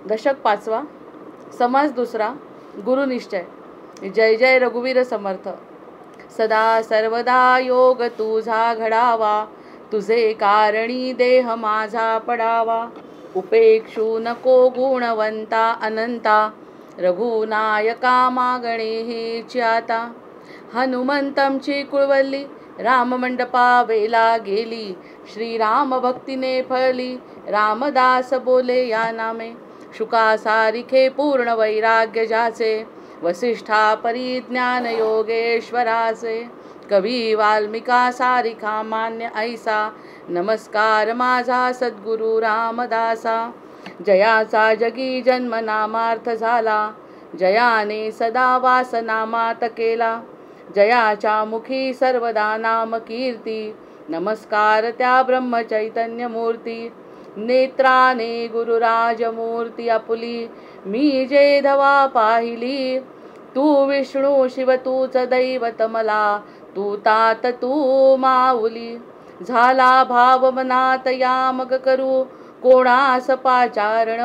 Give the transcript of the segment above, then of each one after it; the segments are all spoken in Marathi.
दशक 5वा, समास 2रा, गुरुनिश्चय. जय जय रघुवीर समर्थ. सदा सर्वदा योग तुझा घडावा, तुझे कारणी देह माझा पडावा. उपेक्षू नको गुणवंता अनंता, रघुनायका मागणे हेची आता. हनुमंतमची कुळवल्ली राममंडपा वेला गेली, श्रीराम भक्तीने फळली रामदास बोले या नामे. शुका सारिखे पूर्ण वैराग्य ज्याचे, वसिष्ठा परिज्ञान योगेश्वराचे. कवी वाल्मिका सारिखा मान्य ऐसा, नमस्कार माझा सद्गुरु रामदासा. जयाचा जगी जन्म नामार्थ झाला, जयाने सदा वास नामात केला. जयाच्या मुखी सर्वदा नाम कीर्ती, नमस्कार त्या ब्रह्मचैतन्य मूर्ती. नेत्राने गुरुराजमूर्ती आपुली, मी जे धवा पाहिली. तू विष्णू शिव तूच दैवत मला, तू तात तू माऊली. झाला भाव मनात या मग करू कोणास पाचारण.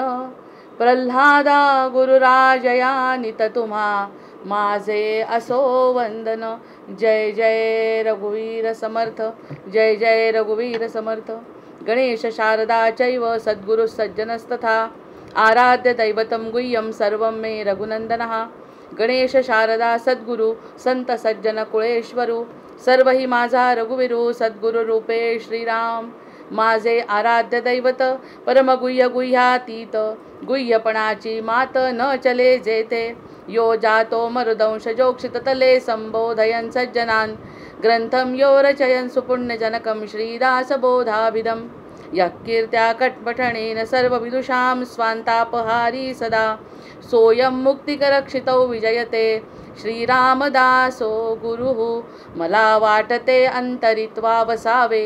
प्रल्हादा गुरुराजया नित तुम्हा, माझे असो वंदन. जय जय रघुवीर समर्थ. जय जय रघुवीर समर्थ. गणेश शारदा चैव सद्गुरु सज्जनस्तथा, आराध्य दैवतं गुह्यं सर्वं मे रघुनंदनः. गणेश शारदा सद्गुरु संत सज्जन कुळेश्वरू, सर्व ही माझा रघुवीरू सद्गुरु रूपे श्रीराम. माझे आराध्य दैवत परमगुह्य गुह्यातीत, गुह्यपणाची मात न चले जेते. यो जातो मरुदंश जोक्षित तले, संबोधयन् सज्जनान् ग्रंथम यो रचयन् सुपुण्यजनकं श्रीदासबोधाभिधम्. यः कीर्त्या कट्पठनेन सर्वविदुषां स्वान्तापहारी सदा, सोऽयं मुक्तिकरक्षितौ विजयते श्रीरामदासो गुरुः. मला वाटते अंतरित्वा वसावे,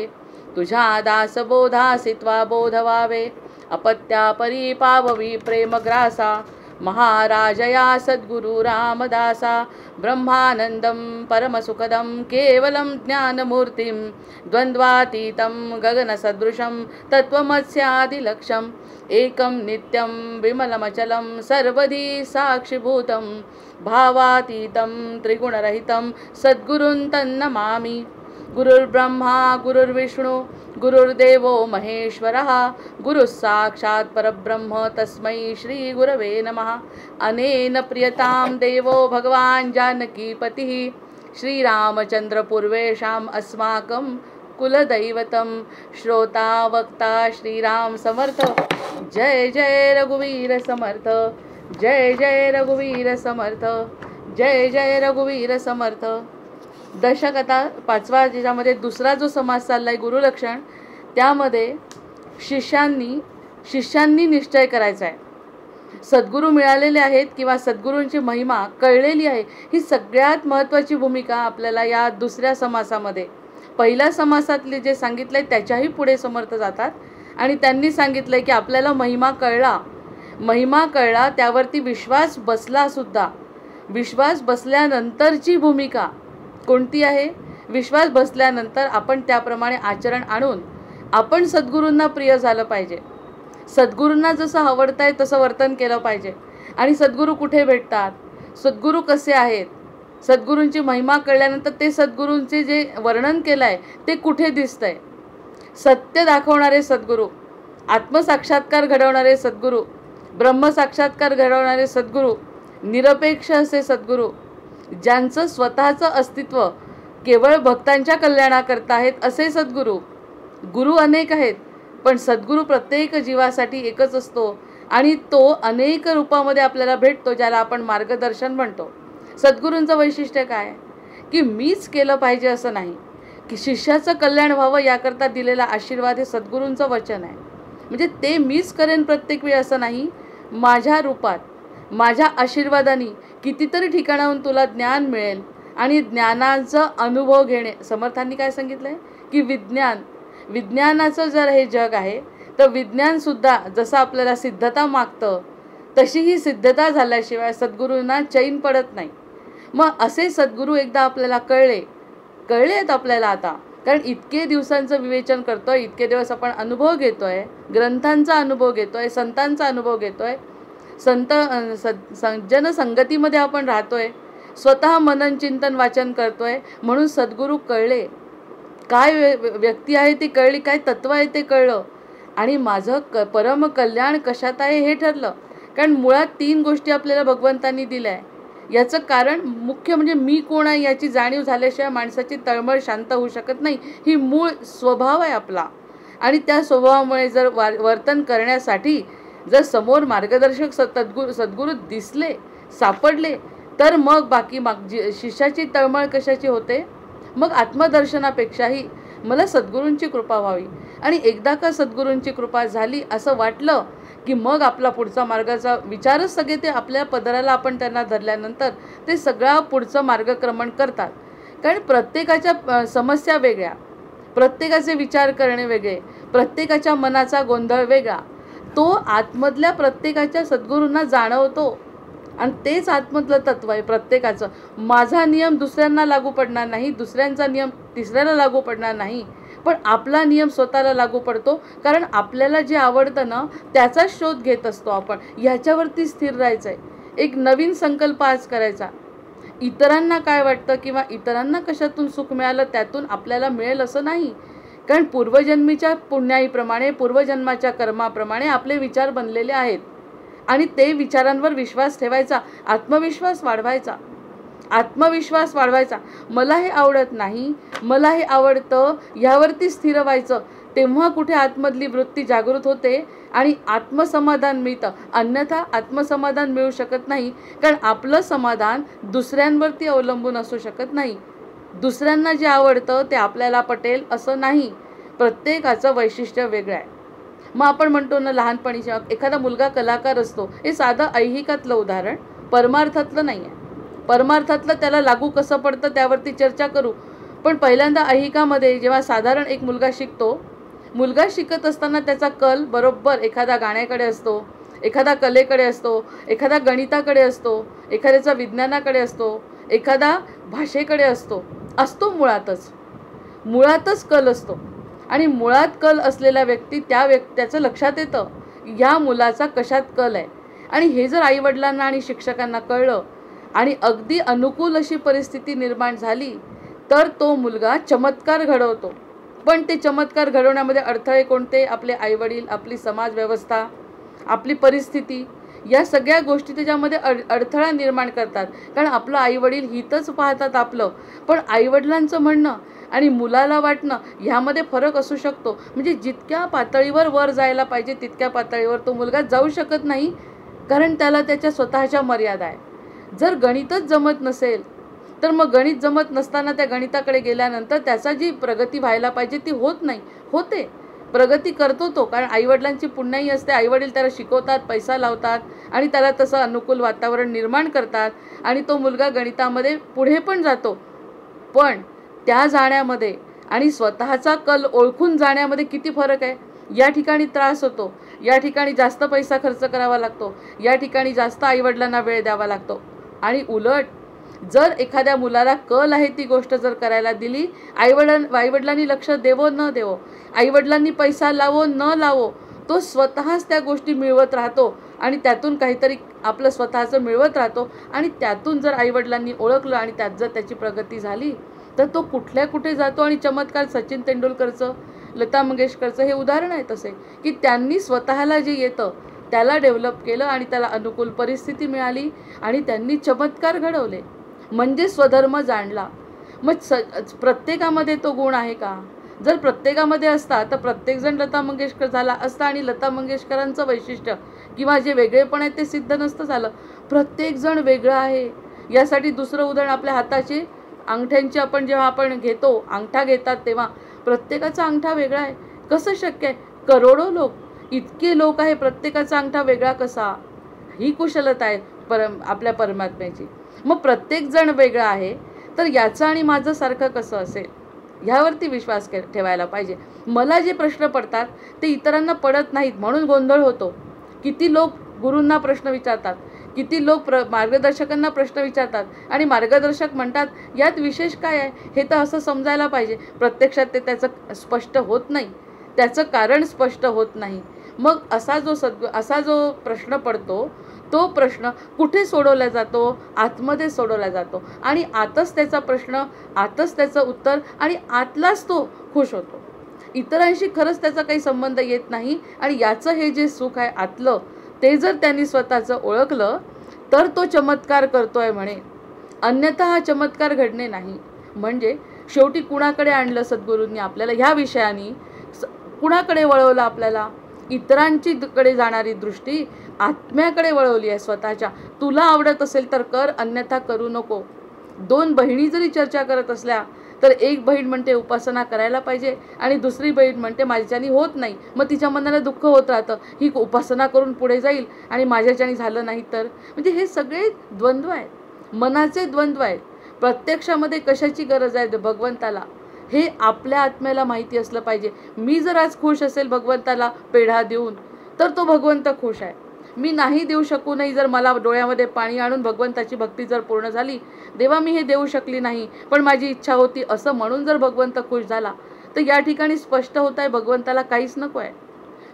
तुझ्या दासबोधासित्वा बोधवावे. अपत्या परिपाववी प्रेमग्रासा, महाराजया सद्गुरु रामदासा. ब्रह्मानंदं परमसुखदं केवलं ज्ञानमूर्तिं, द्वन्द्वातीतं गगनसदृशं तत्त्वमस्यादिलक्ष्यम्. एकं नित्यं विमलमचलं सर्वधी साक्षिभूतं, भावातीतं त्रिगुणरहितं सद्गुरुं तन्नमामि. गुरुर्ब्रह्मा गुरुर्विष्णु गुरुर्देवो महेश्वरः, गुरुः साक्षात् परब्रह्म तस्मै श्री गुरवे नमः. अनेन प्रियतां देवो भगवान् जानकीपतिः, श्रीरामचन्द्र पूर्वेषाम् अस्माकं कुलदैवतं. श्रोता वक्ता श्रीराम समर्थ. जय जय रघुवीर समर्थ. जय जय रघुवीर समर्थ. जय जय रघुवीर समर्थ. दशक आता 5वा, ज्याच्यामध्ये दुसरा जो समास चाललाय गुरुलक्षण, त्यामध्ये शिष्यांनी निश्चय करायचा आहे. सद्गुरू मिळालेले आहेत किंवा सद्गुरूंची महिमा कळलेली आहे, ही सगळ्यात महत्त्वाची भूमिका आपल्याला या दुसऱ्या समासामध्ये. पहिल्या समासातले जे सांगितलंय त्याच्याही पुढे समर्थ जातात आणि त्यांनी सांगितलंय की आपल्याला महिमा कळला त्यावरती विश्वास बसला सुद्धा. विश्वास बसल्यानंतरची भूमिका कोणती आहे? विश्वास बसल्यानंतर आपण त्याप्रमाणे आचरण आणून आपण सद्गुरूंना प्रिय झालं पाहिजे. सद्गुरूंना जसं आवडतंय तसं वर्तन केलं पाहिजे. आणि सद्गुरू कुठे भेटतात, सद्गुरू कसे आहेत, सद्गुरूंची महिमा कळल्यानंतर ते सद्गुरूंचे जे वर्णन केलं आहे ते कुठे दिसतंय. सत्य दाखवणारे सद्गुरू, आत्मसाक्षात्कार घडवणारे सद्गुरू, ब्रह्मसाक्षात्कार घडवणारे सद्गुरू, निरपेक्ष असे सद्गुरू, ज्यांचं स्वतःचं अस्तित्व केवळ भक्तांच्या कल्याणाकरता आहेत असे सद्गुरू. गुरु अनेक आहेत पण सद्गुरू प्रत्येक जीवासाठी एकच असतो आणि तो अनेक रूपामध्ये आपल्याला भेटतो, ज्याला आपण मार्गदर्शन म्हणतो. सद्गुरूंचं वैशिष्ट्य काय की मीच केलं पाहिजे असं नाही, की शिष्याचं कल्याण व्हावं याकरता दिलेला आशीर्वाद हे सद्गुरूंचं वचन आहे. म्हणजे ते मीच करेन प्रत्येक वेळी असं नाही, माझ्या रूपात माझ्या आशीर्वादाने कितीतरी ठिकाणाहून तुला ज्ञान मिळेल आणि ज्ञानाचा अनुभव घेणे. समर्थांनी काय सांगितलंय की विज्ञानाचं जर हे जग आहे तर विज्ञानसुद्धा जसं आपल्याला सिद्धता मागतं तशी ही सिद्धता झाल्याशिवाय सद्गुरूंना चैन पडत नाही. मग असे सद्गुरू एकदा आपल्याला कळलेत आपल्याला आता, कारण इतके दिवसांचं विवेचन करतोय, इतके दिवस आपण अनुभव घेतोय, ग्रंथांचा अनुभव घेतोय, संतांचा अनुभव घेतोय. सज्जन संगतीमध्ये आपण राहतोय, स्वतः मनन चिंतन वाचन करतोय, म्हणून सद्गुरू कळले, काय व्यक्ती आहे ती कळली, काय तत्व आहे ते कळलं, आणि माझं परम कल्याण कशात आहे हे ठरलं. कारण मुळात 3 गोष्टी आपल्याला भगवंतांनी दिल्या आहे. याचं कारण मुख्य म्हणजे मी कोण आहे याची जाणीव झाल्याशिवाय माणसाची तळमळ शांत होऊ शकत नाही. ही मूळ स्वभाव आहे आपला, आणि त्या स्वभावामुळे जर वर्तन करण्यासाठी जर समोर मार्गदर्शक सद्गुरू दिसले, सापडले, तर मग बाकी शिष्याची तळमळ कशाची होते. मग आत्मदर्शनापेक्षाही मला सद्गुरूंची कृपा व्हावी, आणि एकदा का सद्गुरूंची कृपा झाली असं वाटलं की मग आपला पुढचा मार्गाचा विचारच सगळे ते आपल्या पदराला आपण त्यांना धरल्यानंतर ते सगळा पुढचं मार्गक्रमण करतात. कारण प्रत्येकाच्या समस्या वेगळ्या, प्रत्येकाचे विचार करणे वेगळे, प्रत्येकाच्या मनाचा गोंधळ वेगळा. तो आतमधल्या प्रत्येकाच्या सद्गुरूंना जाणवतो, आणि तेच आतमधलं तत्व आहे प्रत्येकाचं. माझा नियम दुसऱ्यांना लागू पडणार नाही, दुसऱ्यांचा नियम तिसऱ्याला लागू पडणार नाही, पण आपला नियम स्वतःला लागू पडतो. कारण आपल्याला जे आवडतं ना त्याचा शोध घेत असतो आपण. ह्याच्यावरती स्थिर राहायचं आहे, एक नवीन संकल्प आज करायचा. इतरांना काय वाटतं किंवा इतरांना कशातून सुख मिळालं त्यातून आपल्याला मिळेल असं नाही. कारण पूर्वजन्मीच्या पुण्याईप्रमाणे, पूर्वजन्माच्या कर्माप्रमाणे आपले विचार बनलेले आहेत, आणि ते विचारांवर विश्वास ठेवायचा, आत्मविश्वास वाढवायचा, आत्मविश्वास वाढवायचा. मला हे आवडत नाही, मला हे आवडतं, ह्यावरती स्थिर व्हायचं. तेव्हा कुठे आतमधली वृत्ती जागृत होते आणि आत्मसमाधान मिळतं. अन्यथा आत्मसमाधान मिळू शकत नाही, कारण आपलं समाधान दुसऱ्यांवरती अवलंबून असू शकत नाही. दुसऱ्यांना जे आवडतं ते आपल्याला पटेल असं नाही. प्रत्येकाचं वैशिष्ट्य वेगळं आहे. मग आपण म्हणतो ना लहानपणीच्या एखादा मुलगा कलाकार असतो, हे साधं ऐहिकातलं उदाहरण, परमार्थातलं नाही आहे. परमार्थातलं त्याला लागू कसं पडतं त्यावरती चर्चा करू. पण पहिल्यांदा ऐहिकामध्ये जेव्हा साधारण एक मुलगा शिकतो, मुलगा शिकत असताना त्याचा कल बरोबर एखादा गाण्याकडे असतो, एखादा कलेकडे असतो, एखादा गणिताकडे असतो, एखाद्याचा विज्ञानाकडे असतो, एखादा भाषेकडे असतो मुळातच कल असतो. आणि मुळात कल असलेला व्यक्ती त्याचं लक्षात येतं या मुलाचा कशात कल आहे. आणि हे जर आईवडिलांना आणि शिक्षकांना कळलं आणि अगदी अनुकूल अशी परिस्थिती निर्माण झाली तर तो मुलगा चमत्कार घडवतो. पण ते चमत्कार घडवण्यामध्ये अडथळे कोणते? आपले आईवडील, आपली समाज व्यवस्था, आपली परिस्थिती, या सगळ्या गोष्टी त्याच्यामध्ये अडथळा निर्माण करतात. कारण आपलं आईवडील हितच पाहतात आपलं, पण आईवडिलांचं म्हणणं आणि मुलाला वाटणं ह्यामध्ये फरक असू शकतो. म्हणजे जितक्या पातळीवर वर जायला पाहिजे तितक्या पातळीवर तो मुलगा जाऊ शकत नाही, कारण त्याला त्याच्या स्वतःच्या मर्यादा आहे. जर गणितच जमत नसेल तर मग गणित जमत नसताना त्या गणिताकडे गेल्यानंतर त्याचा जी प्रगती व्हायला पाहिजे ती होत नाही. होते, प्रगती करतो तो, कारण आईवडिलांची पुण्याई असते. आईवडील त्याला शिकवतात, पैसा लावतात आणि त्याला तसं अनुकूल वातावरण निर्माण करतात, आणि तो मुलगा गणितामध्ये पुढे पण जातो. पण त्या जाण्यामध्ये आणि स्वतःचा कल ओळखून जाण्यामध्ये किती फरक आहे. या ठिकाणी त्रास होतो, या ठिकाणी जास्त पैसा खर्च करावा लागतो, या ठिकाणी जास्त आईवडिलांना वेळ द्यावा लागतो. आणि उलट जर एखाद्या मुलाला कल आहे ती गोष्ट जर करायला दिली, आईवडिलांनी लक्ष देवो न देवो, आईवडिलांनी पैसा लावो न लावो, तो स्वतःच त्या गोष्टी मिळवत राहतो आणि त्यातून काहीतरी आपलं स्वतःचं मिळवत राहतो. आणि त्यातून जर आईवडिलांनी ओळखलं आणि त्यात जर त्याची प्रगती झाली तर तो कुठे जातो. आणि चमत्कार सचिन तेंडुलकरचं, लता मंगेशकरचं हे उदाहरण आहे तसे, की त्यांनी स्वतःला जे येतं त्याला डेव्हलप केलं आणि त्याला अनुकूल परिस्थिती मिळाली आणि त्यांनी चमत्कार घडवले, म्हणजे स्वधर्म जाणला. मग प्रत्येकामध्ये तो गुण आहे का? जर प्रत्येकामध्ये असता तर प्रत्येकजण लता मंगेशकर झाला असता आणि लता मंगेशकरांचं वैशिष्ट्य किंवा जे वेगळेपण आहे ते सिद्ध नसतं झालं. प्रत्येकजण वेगळं आहे. यासाठी दुसरं उदाहरण आपल्या हाताचे अंगठ्यांची, आपण जेव्हा आपण घेतो, अंगठा घेतात तेव्हा प्रत्येकाचा अंगठा वेगळा आहे. कसं शक्य आहे? करोडो लोक, इतके लोक आहे, प्रत्येकाचा अंगठा वेगळा कसा? ही कुशलता आहे आपल्या परमात्म्याची. मग प्रत्येक जण वेगळा आहे, तर याचं आणि माझं सारखं कसं असेल ह्यावरती विश्वास ठेवायला पाहिजे. मला जे प्रश्न पडतात ते इतरांना पडत नाहीत म्हणून गोंधळ होतो. किती लोक गुरूंना प्रश्न विचारतात, किती लोक मार्गदर्शकांना प्रश्न विचारतात आणि मार्गदर्शक म्हणतात यात विशेष काय आहे, हे तर असं समजायला पाहिजे. प्रत्यक्षात ते त्याचं स्पष्ट होत नाही, त्याचं कारण स्पष्ट होत नाही. मग असा जो प्रश्न पडतो तो प्रश्न कुठे सोडवला जातो? आतमध्ये सोडवला जातो आणि आतच त्याचा प्रश्न, आतच त्याचं उत्तर आणि आतलाच तो खुश होतो. इतरांशी खरंच त्याचा काही संबंध येत नाही आणि याचं हे जे सुख आहे आतलं, ते जर त्यांनी स्वतःचं ओळखलं तर तो चमत्कार करतोय म्हणे. अन्यथा हा चमत्कार घडणे नाही. म्हणजे शेवटी कुणाकडे आणलं सद्गुरूंनी आपल्याला? ह्या विषयानी कुणाकडे वळवलं आपल्याला? इतरांची कडे जाणारी दृष्टी आत्म्याकडे वळवली आहे स्वतःच्या. तुला आवडत असेल तर कर, अन्यथा करू नको. 2 बहिणी जरी चर्चा करत असल्या तर एक बहीण म्हणते उपासना करायला पाहिजे आणि दुसरी बहीण म्हणते माझ्याच्यानी होत नाही. मग तिच्या मनाला दुःख होत राहतं, ही उपासना करून पुढे जाईल आणि माझ्याच्यानी झालं नाही तर. म्हणजे हे सगळे द्वंद्व आहेत, मनाचे द्वंद्व आहेत. प्रत्यक्षामध्ये कशाची गरज आहे? भगवंताला. हे आपल्या आत्म्याला माहिती असलं पाहिजे. मी जर आज खुश असेल भगवंताला पेढा देऊन तर तो भगवंत खुश आहे. मी नाही देऊ शकू नाही, जर मला डोळ्यामध्ये पाणी आणून भगवंताची भक्ती जर पूर्ण झाली, देवा मी हे देऊ शकली नाही पण माझी इच्छा होती असं म्हणून जर भगवंत खुश झाला, तर या ठिकाणी स्पष्ट होत आहे भगवंताला काहीच नको आहे.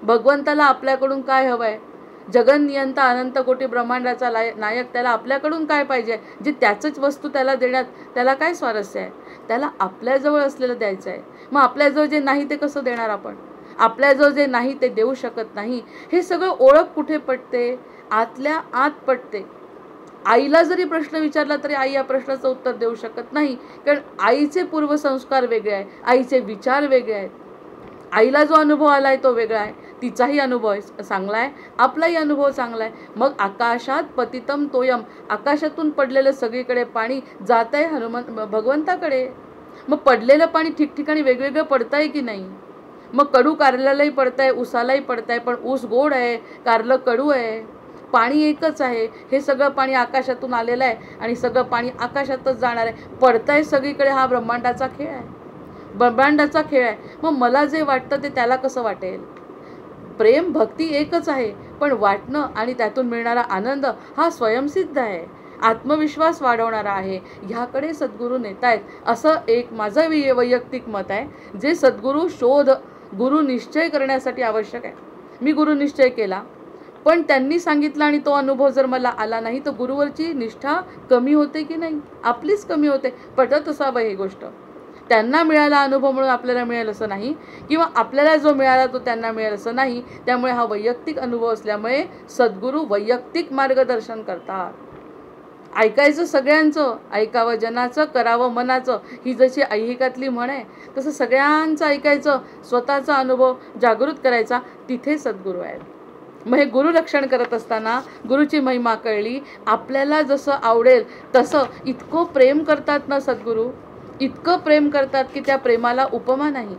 भगवंताला आपल्याकडून काय हवं आहे? जगन्नियंता अनंत कोटी ब्रह्मांडाचा नायक, त्याला आपल्याकडून काय पाहिजे? जे त्याचंच वस्तू त्याला देण्यात त्याला काय स्वारस्य आहे? त्याला आपल्याजवळ असलेलं द्यायचं आहे. मग आपल्याजवळ जे नाही ते कसं देणार आपण? आपल्याजवळ जे नाही ते देऊ शकत नाही. हे सगळं ओळख कुठे पडते? आतल्या आत पडते. आईला जरी प्रश्न विचारला तरी आई या प्रश्नाचं उत्तर देऊ शकत नाही, कारण आईचे पूर्वसंस्कार वेगळे आहेत, आईचे विचार वेगळे आहेत. आईला जो अनुभव आला आहे तो वेगळा आहे, तिचाही अनुभव चांगला आहे, आपलाही अनुभव चांगला आहे. मग आकाशात पतितम तोयम, आकाशातून पडलेलं सगळीकडे पाणी जात आहे भगवंताकडे. मग पडलेलं पाणी ठिकठिकाणी वेगवेगळं पडतं आहे की नाही? मग कडू कारल्यालाही पडतं आहे, ऊसालाही पडतं आहे, पण ऊस गोड आहे, कारलं कडू आहे. पाणी एकच आहे. हे सगळं पाणी आकाशातून आलेलं आहे आणि सगळं पाणी आकाशातच जाणार आहे. पडतं आहे सगळीकडे. हा ब्रह्मांडाचा खेळ आहे, ब्रह्मांडाचा खेळ आहे. मग मला जे वाटतं ते त्याला कसं वाटेल? प्रेम भक्ती एकच आहे, पण वाटणं आणि त्यातून मिळणारा आनंद हा स्वयंसिद्ध आहे, आत्मविश्वास वाढवणारा आहे. ह्याकडे सद्गुरू नेत आहेत असं एक माझं वैयक्तिक मत आहे, जे सद्गुरू शोध गुरु निश्चय करण्यासाठी आवश्यक आहे. मी गुरु निश्चय केला, पण त्यांनी सांगितलं आणि तो अनुभव जर मला आला नाही तर गुरुवरची निष्ठा कमी होते की नाही? आपलीच कमी होते. पटत असावं ही गोष्ट. त्यांना मिळाला अनुभव म्हणून आपल्याला मिळेल असं नाही, किंवा आपल्याला जो मिळाला तो त्यांना मिळेल असं नाही. त्यामुळे हा वैयक्तिक अनुभव असल्यामुळे सद्गुरू वैयक्तिक मार्गदर्शन करतात. ऐकायचं सगळ्यांचं, ऐकावं जनाचं, करावं मनाचं, ही जशी ऐहिकातली म्हण आहे तसं सगळ्यांचं ऐकायचं, स्वतःचा अनुभव जागृत करायचा. तिथे सद्गुरू आहेत. मग हे गुरुरक्षण करत असताना गुरुची महिमा कळली. आपल्याला जसं आवडेल तसं इतकं प्रेम करतात ना सद्गुरू, इतकं प्रेम करतात की त्या प्रेमाला उपमा नाही.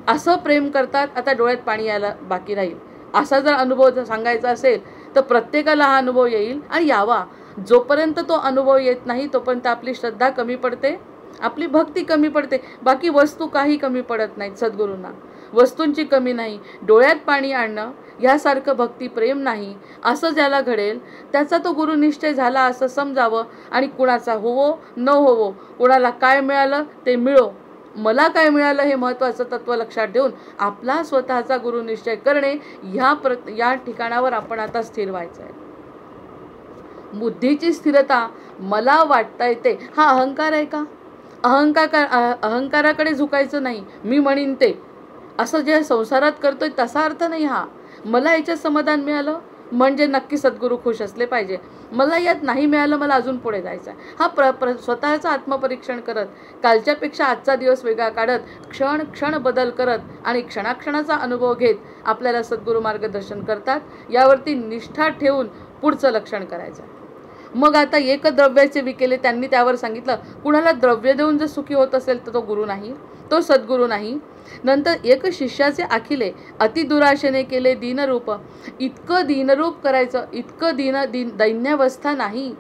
असं प्रेम करतात, आता डोळ्यात पाणी यायला बाकी राहील. असा जर अनुभव सांगायचा असेल तर प्रत्येकाला हा अनुभव येईल आणि यावा. जोपर्यंत तो अनुभव येत नाही तोपर्यंत आपली श्रद्धा कमी पडते, आपली भक्ती कमी पडते. बाकी वस्तू काही कमी पडत नाहीत सद्गुरूंना. वस्तूंची कमी नाही. डोळ्यात पाणी आणणं ह्यासारखं भक्ती प्रेम नाही. असं ज्याला घडेल त्याचा तो गुरुनिश्चय झाला असं समजावं आणि कुणाचा होवो न होवो, कुणाला काय मिळालं ते मिळो, मला काय मिळालं हे महत्त्वाचं तत्त्व लक्षात ठेवून आपला स्वतःचा गुरुनिश्चय करणे, या ठिकाणावर आपण आता स्थिर व्हायचं आहे. बुद्धीची स्थिरता मला वाटता येते हा अहंकार आहे का? अहंकाराकडे झुकायचं नाही. मी म्हणीन ते असं जे संसारात करतोय तसा अर्थ नाही हा. मला याच्यात समाधान मिळालं म्हणजे नक्की सद्गुरू खुश असले पाहिजे. मला यात नाही मिळालं, मला अजून पुढे जायचं आहे. हा स्वतःचं आत्मपरीक्षण करत, कालच्यापेक्षा आजचा दिवस वेगळा काढत, क्षण क्षण बदल करत आणि क्षणाक्षणाचा अनुभव घेत आपल्याला सद्गुरू मार्गदर्शन करतात. यावरती निष्ठा ठेवून पुढचं लक्षण करायचं. मग आता एक द्रव्याचे विकेले, त्यांनी त्यावर सांगितलं कुणाला द्रव्य देऊन जर सुखी होत असेल तर तो गुरु नाही, तो सद्गुरू नाही. नंतर एक शिष्याचे आखिले अति दुराशेने केले दीनरूप. इतकं दीनरूप करायचं, इतकं दैन्यावस्था नाही.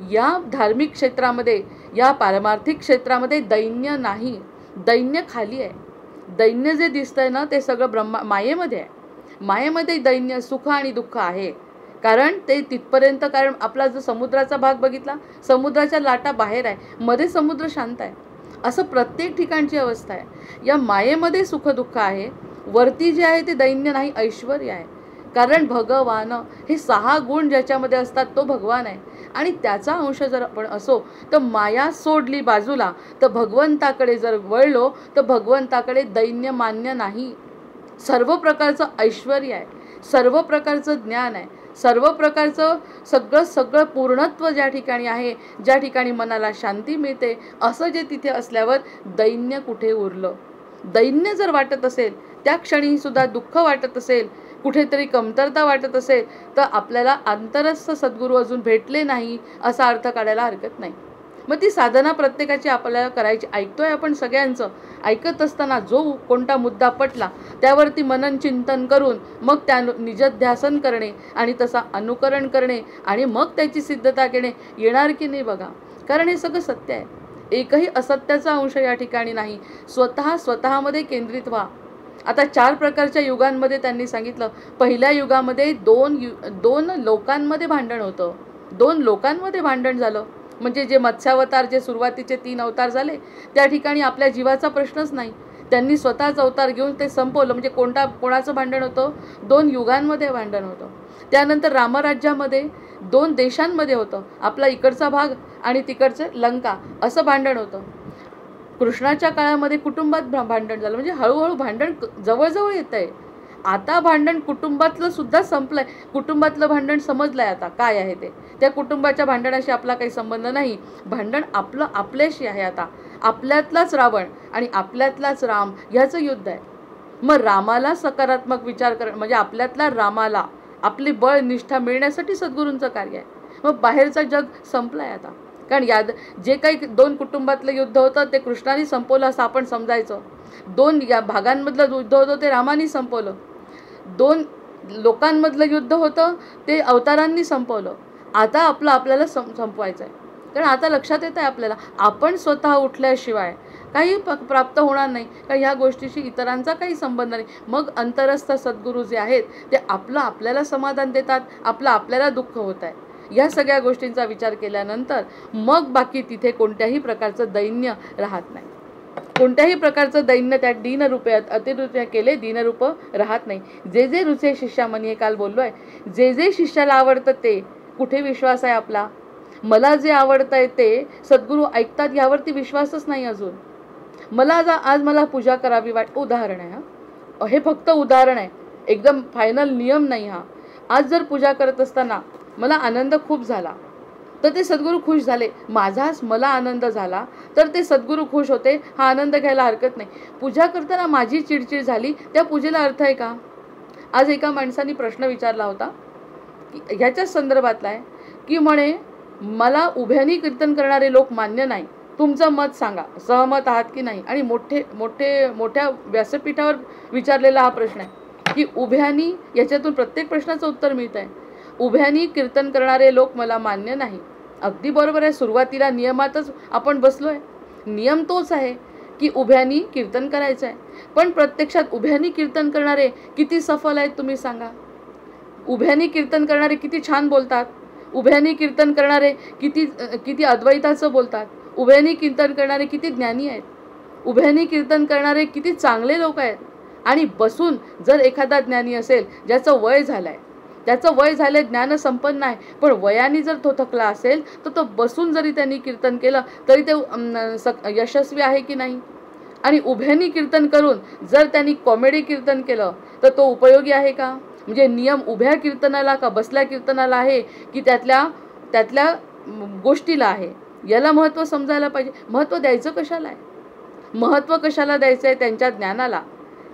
या धार्मिक क्षेत्रामध्ये, या पारमार्थिक क्षेत्रामध्ये दैन्य नाही. दैन्य खाली आहे. दैन्य जे दिसतंय ना ते सगळं मायेमध्ये आहे. मायेमध्ये दैन्य सुख आणि दुःख आहे. कारण ते तिथपर्यंत, कारण आपला जो समुद्राचा भाग बघितला, समुद्राच्या लाटा बाहेर आहे, मध्ये समुद्र शांत आहे. असं प्रत्येक ठिकाणची अवस्था आहे. या मायेमध्ये सुख दुःख आहे. वरती जे आहे ते दैन्य नाही, ऐश्वर्य आहे. कारण भगवान हे 6 गुण ज्याच्यामध्ये असतात तो भगवान आहे. आणि त्याचा अंश जर आपण असो तर माया सोडली बाजूला तर भगवंताकडे जर वळलो तर भगवंताकडे दैन्य मान्य नाही. सर्व प्रकारचं ऐश्वर आहे, सर्व प्रकारचं ज्ञान आहे, सर्व प्रकारचं सगळं पूर्णत्व ज्या ठिकाणी आहे, ज्या ठिकाणी मनाला शांती मिळते, असं जे तिथे असल्यावर दैन्य कुठे उरलं. दैन्य जर वाटत असेल, त्या क्षणी सुद्धा दुःख वाटत असेल, कुठेतरी कमतरता वाटत असेल, तर आपल्याला अंतरस्थ सद्गुरू अजून भेटले नाही असा अर्थ काढायला हरकत नाही. मग ती साधना प्रत्येकाची आपल्याला करायची. ऐकतोय आपण सगळ्यांचं. ऐकत असताना जो कोणता मुद्दा पटला त्यावरती मनन चिंतन करून मग त्या निजध्यासन करणे आणि तसा अनुकरण करणे आणि मग त्याची सिद्धता घेणे येणार की नाही बघा. कारण हे सगळं सत्य आहे. एकही असत्याचा अंश या ठिकाणी नाही. स्वतःमध्ये केंद्रित व्हा. आता 4 प्रकारच्या युगांमध्ये त्यांनी सांगितलं. पहिल्या युगामध्ये दोन लोकांमध्ये भांडण होतं. 2 लोकांमध्ये भांडण झालं. म्हणजे जे मत्स्यावतार, जे सुरुवातीचे 3 अवतार झाले, त्या ठिकाणी आपल्या जीवाचा प्रश्नच नाही. त्यांनी स्वतःच अवतार घेऊन ते संपवलं. म्हणजे कोणाचं भांडण होतं? 2 युगांमध्ये भांडण होतं. त्यानंतर रामराज्यामध्ये 2 देशांमध्ये होतं. आपला इकडचा भाग आणि तिकडचं लंका असं भांडण होतं. कृष्णाच्या काळामध्ये कुटुंबात भांडण झालं. म्हणजे हळूहळू भांडण जवळजवळ येत आहे. आता भांडण कुटुंबातलं सुद्धा संपलंय. कुटुंबातलं भांडण समजलंय आता काय आहे ते. त्या कुटुंबाच्या भांडणाशी आपला काही संबंध नाही. भांडण आपलं आपल्याशी आहे. आता आपल्यातलाच रावण आणि आपल्यातलाच राम ह्याचं युद्ध आहे. मग रामाला सकारात्मक विचार कर, म्हणजे आपल्यातला रामाला आपली बळ निष्ठा मिळण्यासाठी सद्गुरूंचं कार्य आहे. मग बाहेरचं जग संपलंय आता. कारण जे काही 2 कुटुंबातलं युद्ध होतं ते कृष्णाने संपवलं असं आपण समजायचं. 2 या भागांमधलं युद्ध होतं ते रामाने संपवलं. 2 लोकांमधलं युद्ध होतं ते अवतारांनी संपवलं. आता आपल्याला संपवायचं आहे. कारण आता लक्षात येत आहे आपल्याला आपण स्वतः उठल्याशिवाय काही प्राप्त होणार नाही. कारण ह्या गोष्टीशी इतरांचा काही संबंध नाही. मग अंतरस्थ सद्गुरू जे आहेत ते आपल्याला समाधान देतात, आपल्याला दुःख होत आहे. या सगळ्या गोष्टींचा विचार केल्यानंतर मग बाकी तिथे कोणत्याही प्रकारचं दैन्य राहत नाही. कोणत्याही प्रकारचं दैन्य त्या दीनरूपे अतिरूपे केले दीनरूप राहत नाही. जे रुचे शिष्यामनी, हे काल बोललो आहे, जे शिष्याला आवडतं ते. कुठे विश्वास आहे आपला? मला जे आवडतं आहे ते सद्गुरू ऐकतात यावरती विश्वासच नाही अजून. आज मला पूजा करावी उदाहरण आहे हा, हे फक्त उदाहरण आहे, एकदम फायनल नियम नाही हा. आज जर पूजा करत असताना मला आनंद खूप झाला तर ते सद्गुरू खुश झाले. मला आनंद झाला तर ते सद्गुरू खुश होते. हा आनंद घ्यायला हरकत नाही. पूजा करताना माझी चिडचिड झाली, त्या पूजेला अर्थ आहे का? आज एका माणसाने प्रश्न विचारला होता, ह्याच्याच संदर्भातला आहे, की म्हणे मला उभ्यानी कीर्तन करणारे लोक मान्य नाही, तुमचं मत सांगा, सहमत आहात की नाही? आणि मोठ्या व्यासपीठावर विचारलेला हा प्रश्न आहे की उभ्यानी, याच्यातून प्रत्येक प्रश्नाचं उत्तर मिळत आहे. उभ्यानी कीर्तन करणारे लोक मला मान्य नाही. अगदी बरोबर आहे. सुरुवातीला नियमातच आपण बसलोय. नियम तोच आहे की उभ्यानी कीर्तन करायचं आहे. पण प्रत्यक्षात उभ्यानी कीर्तन करणारे किती सफल आहेत तुम्ही सांगा? उभ्यानी कीर्तन करणारे किती छान बोलतात, उभ्यानी कीर्तन करणारे किती अद्वैताचं बोलतात, उभ्यानी कीर्तन करणारे किती ज्ञानी आहेत, उभ्यानी कीर्तन करणारे किती चांगले लोक आहेत. आणि बसून जर एखादा ज्ञानी असेल ज्याचं वय झालंय, ज्ञान संपन्न आहे, पण वयाने जर तो थकला असेल तर तो बसून जरी त्यांनी कीर्तन केलं तरी ते यशस्वी आहे की नाही? आणि उभ्यानी कीर्तन करून जर त्यांनी कॉमेडी कीर्तन केलं तर तो उपयोगी आहे का? म्हणजे नियम उभ्या कीर्तनाला का बसल्या कीर्तनाला आहे की त्यातल्या गोष्टीला आहे? याला महत्त्व समजायला पाहिजे. महत्त्व द्यायचं कशाला आहे? महत्त्व कशाला द्यायचं आहे? त्यांच्या ज्ञानाला,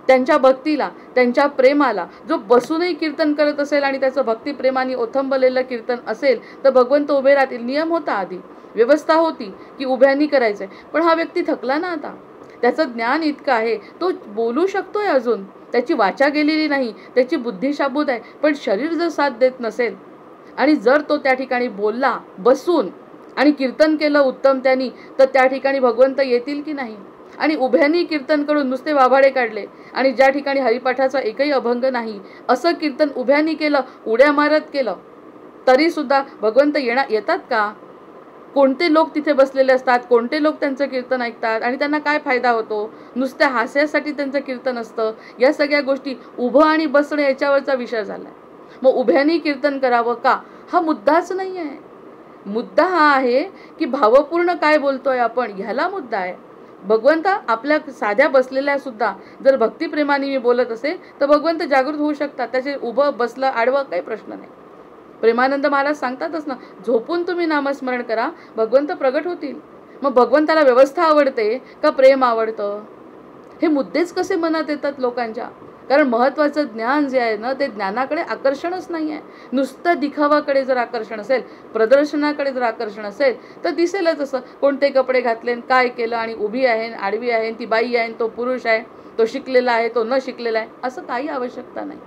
त्यांच्या भक्तीला, त्यांच्या प्रेमाला. जो बसूनही कीर्तन करत असेल आणि त्याचं भक्तिप्रेमाने ओथंबलेलं कीर्तन असेल तर भगवंत उभे राहतील. नियम होता, आधी व्यवस्था होती की उभ्यानी करायचं आहे. पण हा व्यक्ती थकला ना आता. त्याचं ज्ञान इतकं आहे, तो बोलू शकतोय अजून, त्याची वाचा गेलेली नाही, त्याची बुद्धी शाबूत आहे, पण शरीर जर साथ देत नसेल आणि जर तो त्या ठिकाणी बोलला बसून आणि कीर्तन केलं उत्तम त्यांनी, तर त्या ठिकाणी भगवंत येतील की नाही? आणि उभ्यानी कीर्तन करून नुसते वाभाडे काढले आणि ज्या ठिकाणी हरिपाठाचा एकही अभंग नाही असं कीर्तन उभ्यानी केलं, उड्या मारत केलं, तरी सुद्धा भगवंत येतात का? कोणते लोक तिथे बसलेले असतात, कोणते लोक त्यांचं कीर्तन ऐकतात आणि त्यांना काय फायदा होतो? नुसत्या हास्यासाठी त्यांचं कीर्तन असतं. या सगळ्या गोष्टी उभं आणि बसणं याच्यावरचा विषय झाला आहे. मग उभ्याने कीर्तन करावं का? हा मुद्दाच नाही आहे. मुद्दा हा आहे की भावपूर्ण काय बोलतोय आपण, ह्याला मुद्दा आहे. भगवंत आपल्या साध्या बसलेल्या सुद्धा जर भक्तिप्रेमाने मी बोलत असेल तर भगवंत जागृत होऊ शकतात. त्याचे उभं बसलं आडवं काही प्रश्न नाही. प्रेमानंद महाराज सांगतातच ना, झोपून तुम्ही नामस्मरण करा, भगवंत प्रगट होतील. मग भगवंताला व्यवस्था आवडते का प्रेम आवडतं? हे मुद्देच कसे मनात येतात लोकांच्या? कारण महत्त्वाचं ज्ञान जे आहे ना, ते ज्ञानाकडे आकर्षणच नाही आहे. नुसतं दिखावाकडे जर आकर्षण असेल, प्रदर्शनाकडे जर आकर्षण असेल तर दिसेलच असं, कोणते कपडे घातले, काय केलं, आणि उभी आहे, आडवी आहे, ती बाई आहे, तो पुरुष आहे, तो शिकलेला आहे, तो न शिकलेला आहे, असं काही आवश्यकता नाही.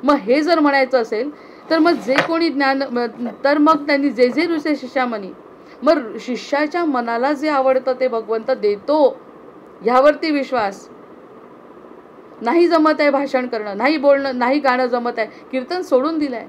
मग हे जर म्हणायचं असेल तर मग जे कोणी ज्ञान, तर मग त्यांनी जे जे रुचे शिष्यामनी, मग शिष्याच्या मनाला जे आवडतं ते भगवंत देतो, ह्यावरती विश्वास. नाही जमत आहे भाषण करणं, नाही बोलणं, नाही गाणं जमत आहे, कीर्तन सोडून दिलं आहे.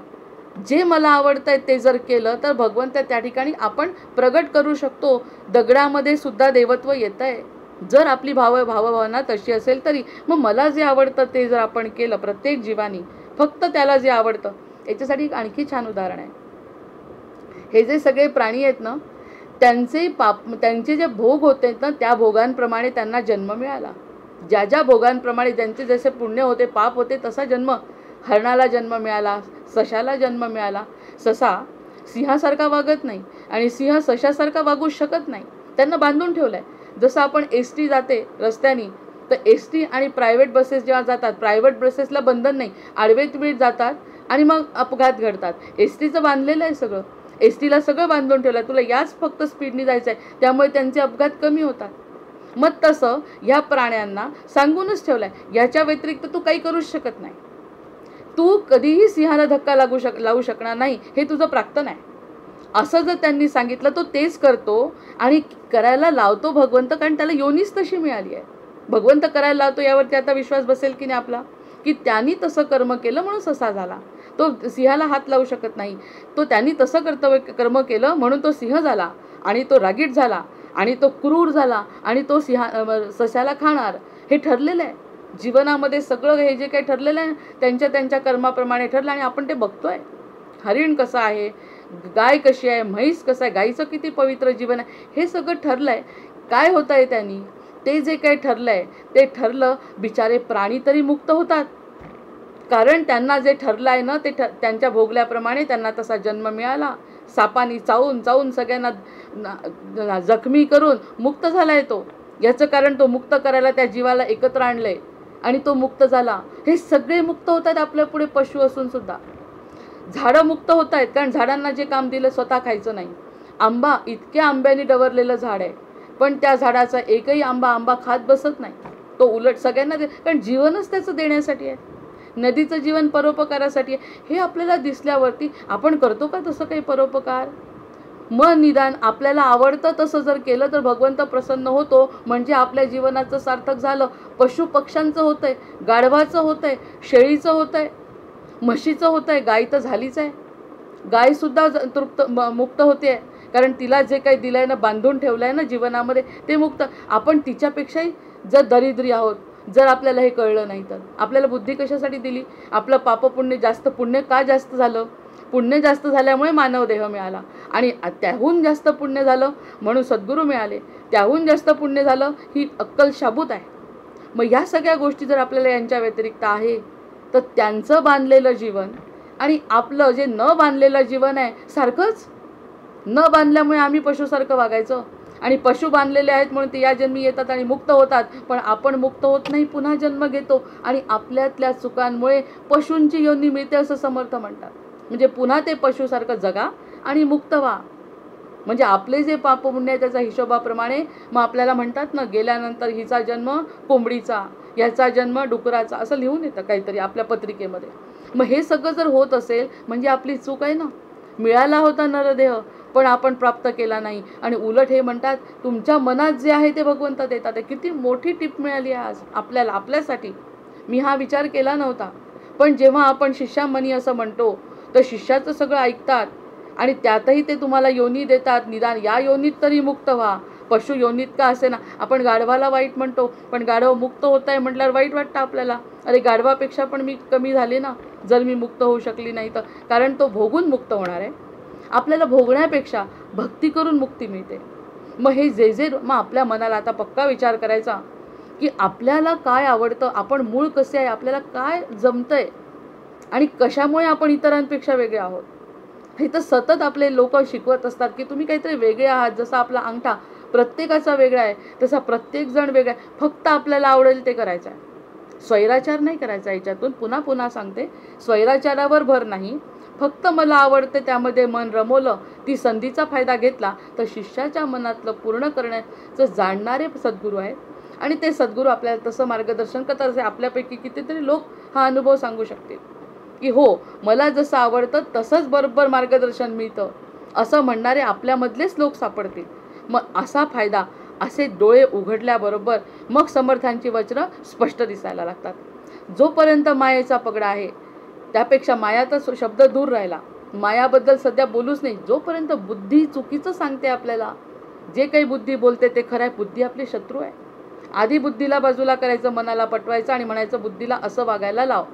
जे मला आवडतं आहे ते जर केलं तर भगवंत त्या ठिकाणी आपण प्रगट करू शकतो. दगडामध्ये सुद्धा देवत्व येतं आहे जर आपली भावभावना तशी असेल तरी. मग मला जे आवडतं ते जर आपण केलं, प्रत्येक जीवानी फक्त त्याला जे आवडतं. याच्यासाठी एक आणखी छान उदाहरण आहे. हे जे सगळे प्राणी आहेत ना, त्यांचे जे भोग होते ना, त्या भोगांप्रमाणे त्यांना जन्म मिळाला. ज्या ज्या भोगांप्रमाणे ज्यांचे जसे पुण्य होते, पाप होते, तसा जन्म. हरणाला जन्म मिळाला, सशाला जन्म मिळाला. ससा सिंहासारखा वागत नाही आणि सिंह सशासारखा वागू शकत नाही. त्यांना बांधून ठेवलं आहे. जसं आपण एसटी जाते रस्त्याने, तर एसटी आणि प्रायव्हेट बसेस जेव्हा जातात, प्रायव्हेट बसेसला बंधन नाही, आडवे जातात आणि मग अपघात घडतात. एसटीचं बांधलेलं आहे सगळं, एसटीला सगळं बांधून ठेवलं आहे, तुला याच फक्त स्पीडने जायचं आहे, त्यामुळे त्यांचे अपघात कमी होतात. मग तसं ह्या प्राण्यांना सांगूनच ठेवलं आहे, ह्याच्या व्यतिरिक्त तू काही करूच शकत नाही. तू कधीही सिंहाला धक्का लावू शकणार नाही, हे तुझं प्राक्तन आहे. असं जर त्यांनी सांगितलं, तो तेच करतो आणि करायला लावतो भगवंत, कारण त्याला योनीच तशी मिळाली आहे. भगवंत करायला लावतो यावरती आता विश्वास बसेल की नाही आपला, की त्यांनी तसं कर्म केलं म्हणून ससा झाला. तो सिंहाला हात लावू शकत नाही. तो त्यांनी तसं कर्म केलं म्हणून तो सिंह झाला, आणि तो रागीट झाला, आणि तो क्रूर झाला, आणि तो सशाला खाणार. हे ठरलेलं आहे जीवनामध्ये. सगळं हे जे काही ठरलेलं आहे त्यांच्या त्यांच्या कर्माप्रमाणे ठरलं, आणि आपण ते बघतोय. हरिण कसं आहे, गाय कशी आहे, म्हैस कसं आहे, गाईचं किती पवित्र जीवन आहे, हे सगळं ठरलं आहे. काय होतं आहे त्यांनी, ते जे काही ठरलं आहे ते ठरलं. बिचारे प्राणी तरी मुक्त होतात, कारण त्यांना जे ठरलं आहे ना, ते त्यांच्या भोगल्याप्रमाणे त्यांना तसा जन्म मिळाला. सापानी चावून सगळ्यांना जखमी करून मुक्त झाला आहे तो. याचं कारण तो मुक्त करायला त्या जीवाला एकत्र आणलंय आणि तो मुक्त झाला. हे सगळे मुक्त होत आहेत आपल्या पुढे, पशु असून सुद्धा. झाडं मुक्त होत आहेत, कारण झाडांना जे काम दिलं स्वतः खायचं नाही. आंबा, इतक्या आंब्याने डवरलेलं झाड आहे, पण त्या झाडाचा एकही आंबा खात बसत नाही. तो उलट सगळ्यांना कारण जीवनच त्याचं देण्यासाठी आहे. नदीचं जीवन परोपकारासाठी आहे. हे आपल्याला दिसल्यावरती आपण करतो का तसं काही परोपकार? मन निदान आपल्याला आवडतं तसं जर केलं तर भगवंत प्रसन्न होतो, म्हणजे आपल्या जीवनाचं सार्थक झालं. पशु पक्ष्यांचं होतंय, गाढवाचं होतंय, शेळीचं होतंय, म्हशीचं होतंय, गाय तर झालीच आहे. गायसुद्धा मुक्त होते, कारण तिला जे काही दिलं आहे ना, बांधून ठेवलं आहे ना जीवनामध्ये, ते मुक्त. आपण तिच्यापेक्षाही जर दरिद्री आहोत, जर आपल्याला हे कळलं नाही तर. आपल्याला बुद्धी कशासाठी दिली? आपलं पापपुण्य जास्त, पुण्य का जास्त झालं? पुण्य जास्त झाल्यामुळे मानव देह मिळाला, आणि त्याहून जास्त पुण्य झालं म्हणून सद्गुरू मिळाले. त्याहून जास्त पुण्य झालं, ही अक्कल शाबूत आहे. मग ह्या सगळ्या गोष्टी जर आपल्याला यांच्या व्यतिरिक्त आहे, तर त्यांचं बांधलेलं जीवन आणि आपलं जे न बांधलेलं जीवन आहे सारखंच. न बांधल्यामुळे आम्ही पशुसारखं वागायचं, आणि पशु बांधलेले आहेत म्हणून ते या जन्मी येतात आणि मुक्त होतात. पण आपण मुक्त होत नाही, पुन्हा जन्म घेतो, आणि आपल्यातल्या चुकांमुळे पशूंची योनी मिळते असं समर्थ म्हणतात. म्हणजे पुन्हा ते पशुसारखं जगा आणि मुक्त व्हा. म्हणजे आपले जे पापपुण्य आहे त्याच्या हिशोबाप्रमाणे मग आपल्याला म्हणतात ना, गेल्यानंतर हिचा जन्म कोंबडीचा, याचा जन्म डुकराचा, असं लिहून येतं काहीतरी आपल्या पत्रिकेमध्ये. मग हे सगळं जर होत असेल म्हणजे आपली चूक आहे ना. मिळाला होता नरदेह, पण आपण प्राप्त केला नाही, आणि उलट हे म्हणतात तुमच्या मनात जे आहे ते भगवंत देतात. किती मोठी टिप मिळाली आज आपल्याला, आपल्यासाठी. मी हा विचार केला नव्हता, पण जेव्हा आपण शिष्यामनी असं म्हणतो तर शिष्याचं सगळं ऐकतात, आणि त्यातही ते तुम्हाला योनी देतात. निदान या योनीत तरी मुक्त व्हा, पशु योनीत का असे ना, आपण गाढवाला वाईट म्हणतो, पण गाढव मुक्त होत आहे म्हटल्यावर वाईट वाटतं आपल्याला. अरे गाढवापेक्षा पण मी कमी झाले ना जर मी मुक्त होऊ शकली नाही तर. कारण तो भोगून मुक्त होणार आहे. आपल्याला भोगण्यापेक्षा भक्ती करून मुक्ती मिळते. मग हे जे मग आपल्या मनाला आता पक्का विचार करायचा की आपल्याला काय आवडतं, आपण मूळ कसे आहे, आपल्याला काय जमतंय आणि कशामुळे आपण इतरांपेक्षा वेगळे आहोत. हे तर सतत आपले लोक शिकवत असतात की तुम्ही काहीतरी वेगळे आहात. जसा आपला अंगठा प्रत्येकाचा वेगळा आहे तसा प्रत्येक जण वेगळा आहे. फक्त आपल्याला आवडेल ते करायचं आहे. स्वैराचार नाही करायचा. याच्यातून पुन्हा पुन्हा सांगते, स्वैराचारावर भर नाही. फक्त मला आवडते त्यामध्ये मन रमवलं, ती संधीचा फायदा घेतला तर शिष्याच्या मनातलं पूर्ण करण्याचं जाणणारे सद्गुरू आहेत. आणि ते सद्गुरू आपल्याला तसं मार्गदर्शन करतात. असे आपल्यापैकी कितीतरी लोक हा अनुभव सांगू शकतील की हो, मला जसं आवडतं तसंच बरोबर मार्गदर्शन मिळतं असं म्हणणारे आपल्यामधलेच लोक सापडतील. मग असा फायदा, असे डोळे उघडल्याबरोबर मग समर्थांची वचनं स्पष्ट दिसायला लागतात. जोपर्यंत मायेचा पगडा आहे, त्यापेक्षा मायाचा शब्द दूर राहिला, मायाबद्दल सध्या बोलूच नाही. जोपर्यंत बुद्धी चुकीचं सांगते आपल्याला, जे काही बुद्धी बोलते ते खरं आहे, बुद्धी आपली शत्रू आहे. आधी बुद्धीला बाजूला करायचं, मनाला पटवायचं आणि म्हणायचं बुद्धीला असं वागायला लाव,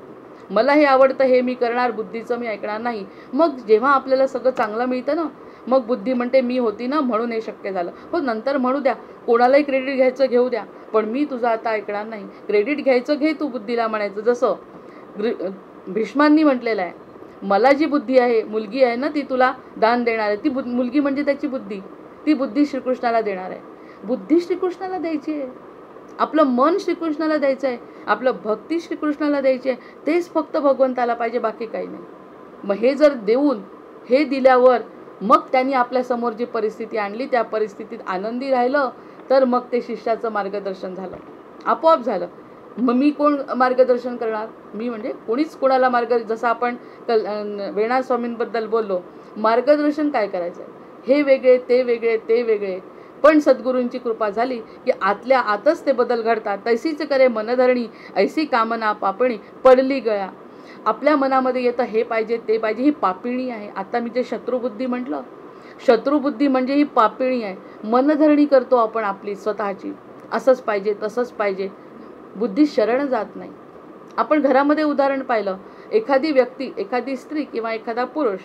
मला हे आवडतं हे मी करणार, बुद्धीचं मी ऐकणार नाही. मग जेव्हा आपल्याला सगळं चांगलं मिळतं ना, मग बुद्धी म्हणते मी होती ना म्हणून हे शक्य झालं. हो, नंतर म्हणू द्या, कोणालाही क्रेडिट घ्यायचं घेऊ द्या, पण मी तुझं आता ऐकणार नाही. क्रेडिट घ्यायचं घे तू बुद्धीला म्हणायचं. जसं भीष्मांनी म्हटलेलं आहे, मला जी बुद्धी आहे, मुलगी आहे ना, ती तुला दान देणार आहे. ती मुलगी म्हणजे त्याची बुद्धी, ती बुद्धी श्रीकृष्णाला देणार आहे. बुद्धी श्रीकृष्णाला द्यायची आहे, आपलं मन श्रीकृष्णाला द्यायचं आहे, आपलं भक्ती श्रीकृष्णाला द्यायची आहे. तेच फक्त भगवंताला पाहिजे, बाकी काही नाही. मग हे जर देऊन, हे दिल्यावर मग त्यांनी आपल्यासमोर जी परिस्थिती आणली त्या परिस्थितीत आनंदी राहिलं तर मग ते शिष्याचं मार्गदर्शन झालं, आपोआप झालं. मग मी कोण मार्गदर्शन करणार? मी म्हणजे कोणीच कोणाला जसं आपण वेणा स्वामींबद्दल बोललो, मार्गदर्शन काय करायचं आहे, हे वेगळे ते वेगळे ते वेगळे. पण सद्गुरूंची कृपा झाली की आतल्या आतच ते बदल घडतात. तैसीच करे मनधरणी, ऐसी कामना पापणी पडली गळ्या. आपल्या मनामध्ये येतं हे पाहिजे ते पाहिजे, ही पापिणी आहे. आता मी जे शत्रुबुद्धी म्हटलं, शत्रुबुद्धी म्हणजे ही पापिणी आहे. मनधरणी करतो आपण आपली स्वतःची, असंच पाहिजे तसंच पाहिजे. बुद्धी शरण जात नाही. आपण घरामध्ये उदाहरण पाहिलं, एखादी व्यक्ती, एखादी स्त्री किंवा एखादा पुरुष,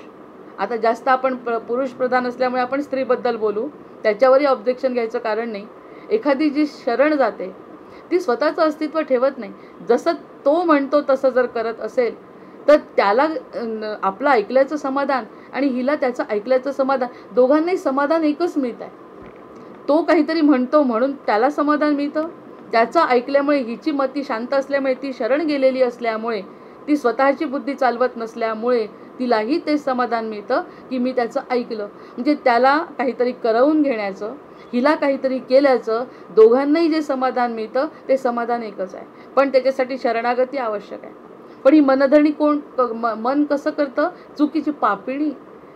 आता जास्त आपण पुरुष प्रधान असल्यामुळे आपण स्त्रीबद्दल बोलू, त्याच्यावरही ऑब्जेक्शन घ्यायचं कारण नाही. एखादी जी शरण जाते ती स्वतःचं अस्तित्व ठेवत नाही. जसं तो म्हणतो तसं जर करत असेल तर त्याला आपलं ऐकल्याचं समाधान आणि हिला त्याचं ऐकल्याचं समाधान, दोघांनाही समाधान एकच मिळत आहे. तो काहीतरी म्हणतो म्हणून त्याला समाधान मिळतं, त्याचं ऐकल्यामुळे हिची मती शांत असल्यामुळे, ती शरण गेलेली असल्यामुळे, ती स्वतःची बुद्धी चालवत नसल्यामुळे तिलाही ते समाधान मिळतं की मी त्याचं ऐकलं. म्हणजे त्याला काहीतरी करवून घेण्याचं, हिला काहीतरी केल्याचं, दोघांनाही जे समाधान मिळतं ते समाधान एकच आहे. पण त्याच्यासाठी शरणागती आवश्यक आहे. पण ही मनधरणी कोण, मन कसं करतं? चुकीची पापिणी.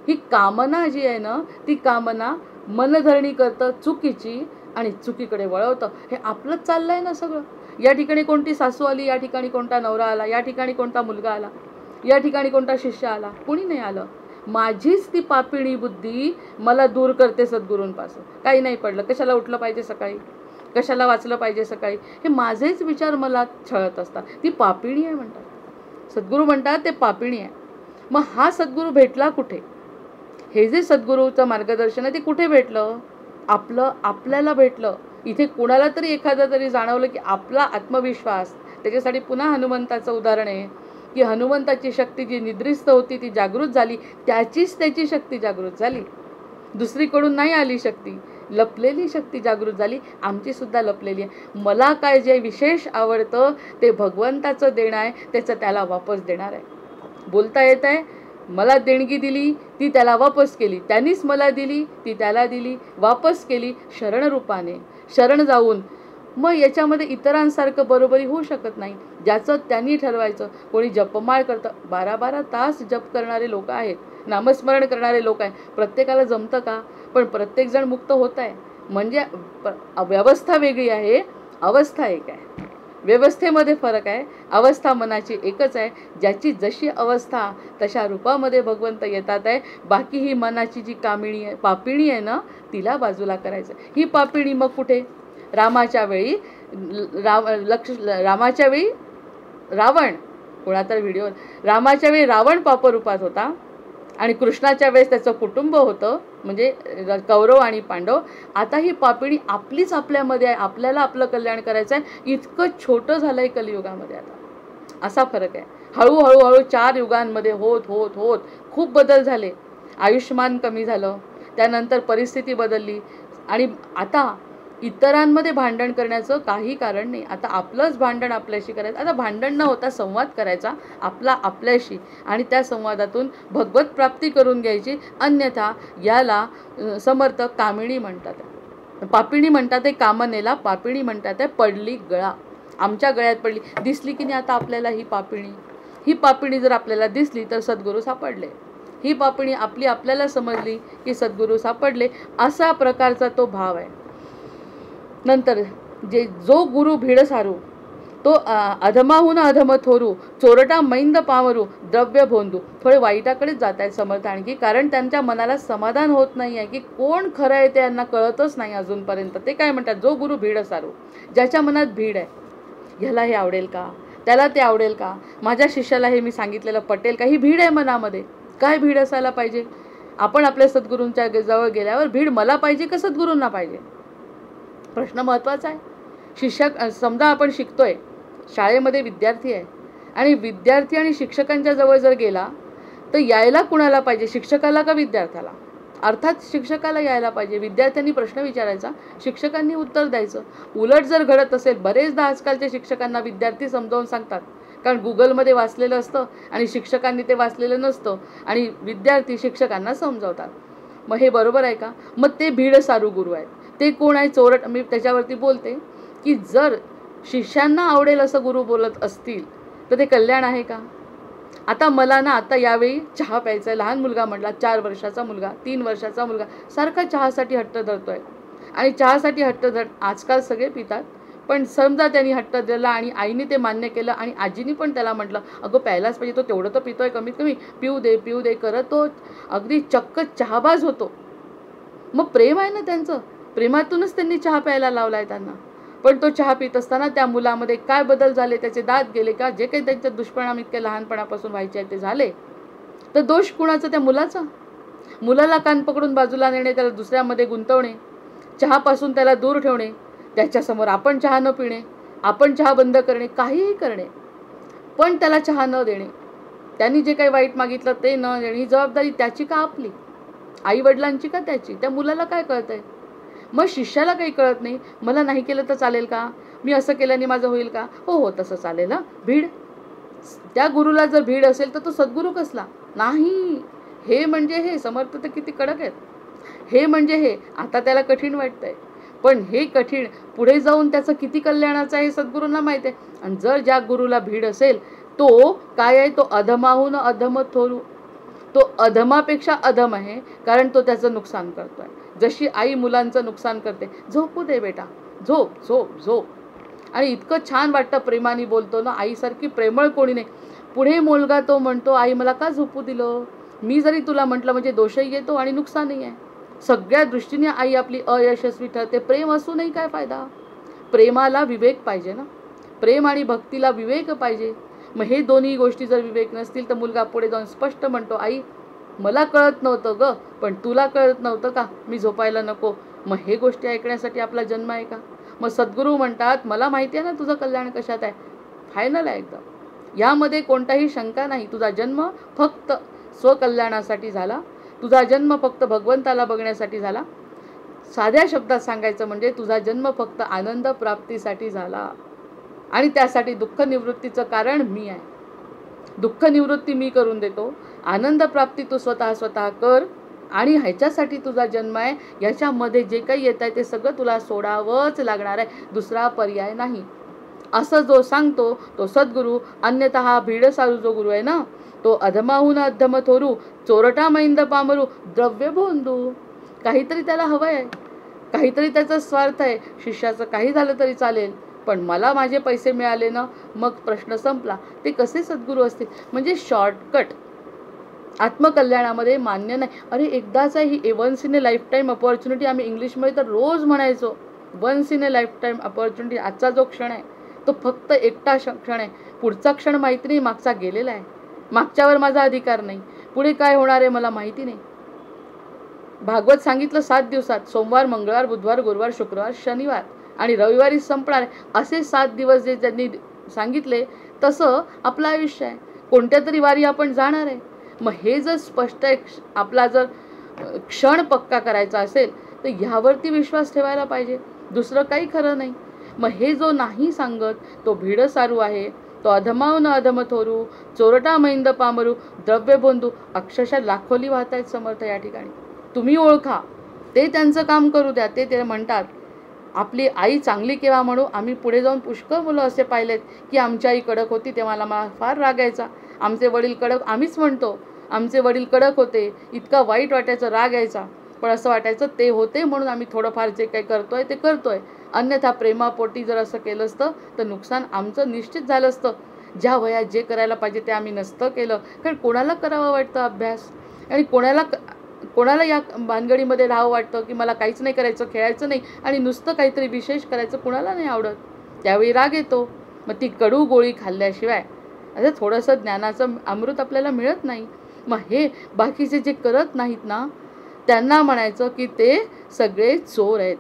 ही कामना जी आहे ना, ती कामना मनधरणी करतं चुकीची आणि चुकीकडे वळवतं. हे आपलंच चाललं आहे ना सगळं. या ठिकाणी कोणती सासू आली, या ठिकाणी कोणता नवरा आला, या ठिकाणी कोणता मुलगा आला, या ठिकाणी कोणता शिष्य आला, कोणी नाही आलं. माझीच ती पापिणी बुद्धी मला दूर करते सद्गुरूंपासून. काही नाही पडलं, कशाला उठलं पाहिजे सकाळी, कशाला वाचलं पाहिजे सकाळी, हे माझेच विचार मला छळत असतात. ती पापिणी आहे म्हणतात. सद्गुरू म्हणतात ते पापिणी आहे. मग हा सद्गुरू भेटला कुठे? हे जे सद्गुरूचं मार्गदर्शन आहे ते कुठे भेटलं? आपल्याला भेटलं. इथे कोणाला तरी एखादं तरी जाणवलं की आपला आत्मविश्वास, त्याच्यासाठी पुन्हा हनुमंताचं उदाहरण आहे की हनुमंताची शक्ती जी निद्रिस्त होती ती जागृत झाली, त्याचीच त्याची शक्ती जागृत झाली, दुसरीकडून नाही आली शक्ती. लपलेली शक्ती जागृत झाली, आमची सुद्धा लपलेली आहे. मला काय जे विशेष आवडतं ते भगवंताचं देणं आहे, त्याचं त्याला वापस देणार आहे. बोलता येत आहे, मला देणगी दिली ती त्याला वापस केली, त्यांनीच मला दिली ती त्याला दिली, वापस केली शरणरूपाने. शरण जाऊन मग याच्यामध्ये इतरांसारखं बरोबरी होऊ शकत नाही. ज्याचं त्यांनी ठरवायचं. कोणी जपमाळ करतं, 12-12 तास जप करणारे लोक आहेत, नामस्मरण करणारे लोक आहेत. प्रत्येकाला जमतं का? पण प्रत्येकजण मुक्त होत आहे म्हणजे व्यवस्था वेगळी आहे, अवस्था एक आहे. व्यवस्थेमध्ये फरक आहे, अवस्था मनाची एकच आहे. ज्याची जशी अवस्था तशा रूपामध्ये भगवंत येतात आहे. बाकी ही मनाची जी कामिणी आहे, पापिणी आहे ना, तिला बाजूला करायचं. ही पापिणी मग कुठे? रामाच्या वेळी रामाच्या वेळी रावण, कोणातर व्हिडिओ, रामाच्या वेळी रावण पापरूपात होता आणि कृष्णाच्या वेळेस त्याचं कुटुंब होतं, म्हणजे कौरव आणि पांडव. आता ही पापिणी आपलीच आपल्यामध्ये आहे, आपल्याला आपलं कल्याण करायचं आहे. इतकं छोटं झालं आहे कलियुगामध्ये आता. असा फरक आहे. हळूहळू 4 युगांमध्ये होत होत होत खूप बदल झाले. आयुष्यमान कमी झालं, त्यानंतर परिस्थिती बदलली आणि आता इतरांमध्ये भांडण करण्याचं काही कारण नाही. आता आपलंच भांडण आपल्याशी करायचं. आता भांडण न होता संवाद करायचा आपला आपल्याशी आणि त्या संवादातून भगवत प्राप्ती करून घ्यायची. अन्यथा याला समर्थ कामिणी म्हणतात, पापिणी म्हणतात आहे. कामनेला पापिणी म्हणतात आहे. पडली गळा, आमच्या गळ्यात पडली. दिसली की नाही आता आपल्याला ही पापिणी जर आपल्याला दिसली तर सद्गुरू सापडले. ही पापिणी आपल्याला समजली की सद्गुरू सापडले. असा प्रकारचा तो भाव आहे. नंतर जो गुरु भीड सारू तो अधमाहून अधम थोरू, चोरटा मैंद पावरू, द्रव्य भोंदू. थोडे वाईटाकडेच जात आहेत समर्थ आणखी, कारण त्यांच्या मनाला समाधान होत नाही आहे की कोण खरं आहे ते यांना कळतच नाही अजूनपर्यंत. ते काय म्हणतात? जो गुरु भीड सारू, ज्याच्या मनात भीड आहे, ह्याला हे आवडेल का, त्याला ते आवडेल का, माझ्या शिष्याला हे मी सांगितलेलं पटेल का, ही भीड आहे मनामध्ये. काय भीड असायला पाहिजे? आपण आपल्या सद्गुरूंच्या जवळ गेल्यावर भीड मला पाहिजे का सद्गुरूंना पाहिजे? प्रश्न महत्त्वाचा आहे. शिक्षक, समजा आपण शिकतोय, शाळेमध्ये विद्यार्थी आहे आणि विद्यार्थी आणि शिक्षकांच्या जवळ जर गेला तर यायला कुणाला पाहिजे? शिक्षकाला का विद्यार्थ्याला? अर्थात शिक्षकाला यायला पाहिजे. विद्यार्थ्यांनी प्रश्न विचारायचा, शिक्षकांनी उत्तर द्यायचं. उलट जर घडत असेल, बरेचदा आजकालच्या शिक्षकांना विद्यार्थी समजावून सांगतात, कारण गुगलमध्ये वाचलेलं असतं आणि शिक्षकांनी ते वाचलेलं नसतं आणि विद्यार्थी शिक्षकांना समजावतात. मग हे बरोबर आहे का? मग ते भीड सारू गुरु आहेत. ते कोण आहे? चोरट. मी त्याच्यावरती बोलते की जर शिष्यांना आवडेल असं गुरु बोलत असतील तर ते कल्याण आहे का? आता मला ना, आता यावेळी चहा प्यायचा आहे. लहान मुलगा म्हटला, 4 वर्षाचा मुलगा, 3 वर्षाचा मुलगा सारखा चहासाठी हट्ट धरतोय आणि चहासाठी हट्ट आजकाल सगळे पितात. पण समजा त्यांनी हट्ट दिला आणि आईने ते मान्य केलं आणि आजीने पण त्याला म्हटलं, अगं प्यायलाच पाहिजे, तो तेवढं तर पितोय, कमीत कमी पिऊ दे करत तो अगदी चक्क चहाबाज होतो. मग प्रेम आहे ना त्यांचं, प्रेमातूनच त्यांनी चहा प्यायला लावलाय त्यांना. पण तो चहा पित असताना त्या मुलामध्ये काय बदल झाले? त्याचे दात गेले का? जे काही त्यांचे दुष्परिणाम इतके लहानपणापासून व्हायचे ते झाले. तर दोष कुणाचा? त्या मुलाचा. मुलाला कान पकडून बाजूला नेणे, त्याला दुसऱ्यामध्ये गुंतवणे, चहापासून त्याला दूर ठेवणे, त्याच्यासमोर आपण चहा न पिणे, आपण चहा बंद करणे, काहीही करणे, पण त्याला चहा न देणे, त्यांनी जे काही वाईट मागितलं ते न देणे. ही जबाबदारी त्याची का आपली? आई वडिलांची का त्याची? त्या मुलाला काय कळतंय? मग शिष्याला काही कळत नाही. मला नाही केलं तर चालेल का? मी असं केल्याने माझं होईल का? हो तसं चालेल ना. भीड. त्या गुरुला जर भीड असेल तर तो सद्गुरू कसला? नाही. हे म्हणजे हे समर्थ तर किती कडक आहेत. हे म्हणजे हे आता त्याला कठीण वाटतंय, पण हे कठीण पुढे जाऊन त्याचं किती कल्याणाचं आहे हे सद्गुरूंना माहीत आहे. आणि जर ज्या गुरुला भीड असेल तो काय आहे? तो अधमाहून अधम थोरू. तो अधमापेक्षा अधम आहे, कारण तो त्याचं नुकसान करतोय. जशी आई मुलांचं नुकसान करते, झोपू दे बेटा, झोप झोप झोप. आणि इतकं छान वाटतं, प्रेमाने बोलतो ना, आईसारखी प्रेमळ कोणी नाही. पुढे मुलगा तो म्हणतो, आई मला का झोपू दिलं? मी जरी तुला म्हटलं म्हणजे दोषही येतो आणि नुकसानही आहे. सगळ्या दृष्टीने आई आपली अयशस्वी ठरते. प्रेम असूनही काय फायदा? प्रेमाला विवेक पाहिजे ना, प्रेम आणि भक्तीला विवेक पाहिजे. मग हे दोन्ही गोष्टी जर विवेक नसतील तर मुलगा पुढे जाऊन स्पष्ट म्हणतो, आई मला कळत नव्हतं ग, पण तुला कळत नव्हतं का मी झोपायला नको? मग हे गोष्टी ऐकण्यासाठी आपला जन्म आहे का? मग सद्गुरू म्हणतात, मला माहिती आहे ना तुझं कल्याण कशात आहे, फायनल आहे एकदम, यामध्ये कोणताही शंका नाही. तुझा जन्म फक्त स्वकल्याणासाठी झाला, तुझा जन्म फक्त भगवंताला बघण्यासाठी झाला. साध्या शब्दात सांगायचं म्हणजे तुझा जन्म फक्त आनंद प्राप्तीसाठी झाला आणि त्यासाठी दुःख निवृत्तीचं कारण मी आहे. दुःख निवृत्ती मी करून देतो, आनंद प्राप्ती तू स्वतः कर आणि ह्याच्यासाठी तुझा जन्म आहे. याच्यामध्ये जे काही येत आहे ते सगळं तुला सोडावंच लागणार आहे, दुसरा पर्याय नाही. असं जो सांगतो तो सद्गुरू. अन्यथा हा भीड सारू जो गुरु आहे ना, तो अधमाहून अधम थोरू, चोरटा मैंद पामरू, द्रव्य भोंदू. काहीतरी त्याला हवं आहे, काहीतरी त्याचा स्वार्थ आहे. शिष्याचं काही झालं तरी चालेल, पण मला माझे पैसे मिळाले ना, मग प्रश्न संपला. ते कसे सद्गुरू असतील? म्हणजे शॉर्टकट आत्मकल्याणामध्ये मान्य नाही. अरे एकदाच आहे ही, once in a life time opportunity. आम्ही इंग्लिशमध्ये तर रोज म्हणायचो, once in a life time opportunity. आजचा जो क्षण आहे तो फक्त एकटा क्षण आहे. पुढचा क्षण माहिती नाही, मागचा गेलेला आहे. मागच्यावर माझा अधिकार नाही, पुढे काय होणार आहे मला माहिती नाही. भागवत सांगितलं 7 दिवसात, सोमवार, मंगळवार, बुधवार, गुरुवार, शुक्रवार, शनिवार आणि रविवारी संपणार आहे. असे 7 दिवस जे त्यांनी सांगितले तसं आपलं आयुष्य आहे. कोणत्या तरी वारी आपण जाणार आहे. मग हे जर स्पष्ट आहे, आपला जर क्षण पक्का करायचा असेल तर ह्यावरती विश्वास ठेवायला पाहिजे. दुसरं काही खरं नाही. मग हे जो नाही सांगत तो भीड सारू आहे, तो अधमावून अधम थोरू, चोरटा मैंद पामरू, द्रव्यबंधू. अक्षरशः लाखोली वाहत आहेत समर्थ या ठिकाणी. तुम्ही ओळखा, ते त्यांचं काम करू द्या. ते म्हणतात आपली आई चांगली केव्हा म्हणू. आम्ही पुढे जाऊन पुष्कळ मुलं असे पाहिलेत की आमची आई कडक होती तेव्हा मला फार राग यायचा. आमचे वडील कडक, आम्हीच म्हणतो आमचे वडील कडक होते, इतका वाईट वाटायचं, राग यायचा. पण असं वाटायचं ते होते म्हणून आम्ही थोडंफार जे काही करतोय ते करतोय. अन्यथा प्रेमापोटी जर असं केलं असतं तर नुकसान आमचं निश्चित झालं असतं. ज्या वयात जे करायला पाहिजे ते आम्ही नसतं केलं. कारण कोणाला करावं वाटतं अभ्यास, आणि कोणाला या भानगडीमध्ये राहावं वाटतं की मला काहीच नाही करायचं, खेळायचं नाही आणि नुसतं काहीतरी विशेष करायचं. कुणाला नाही आवडत. त्यावेळी राग येतो. मग ती कडू गोळी खाल्ल्याशिवाय असं थोडंसं ज्ञानाचं अमृत आपल्याला मिळत नाही. मग हे बाकीचे जे करत नाहीत ना, त्यांना म्हणायचं की ते सगळे चोर आहेत.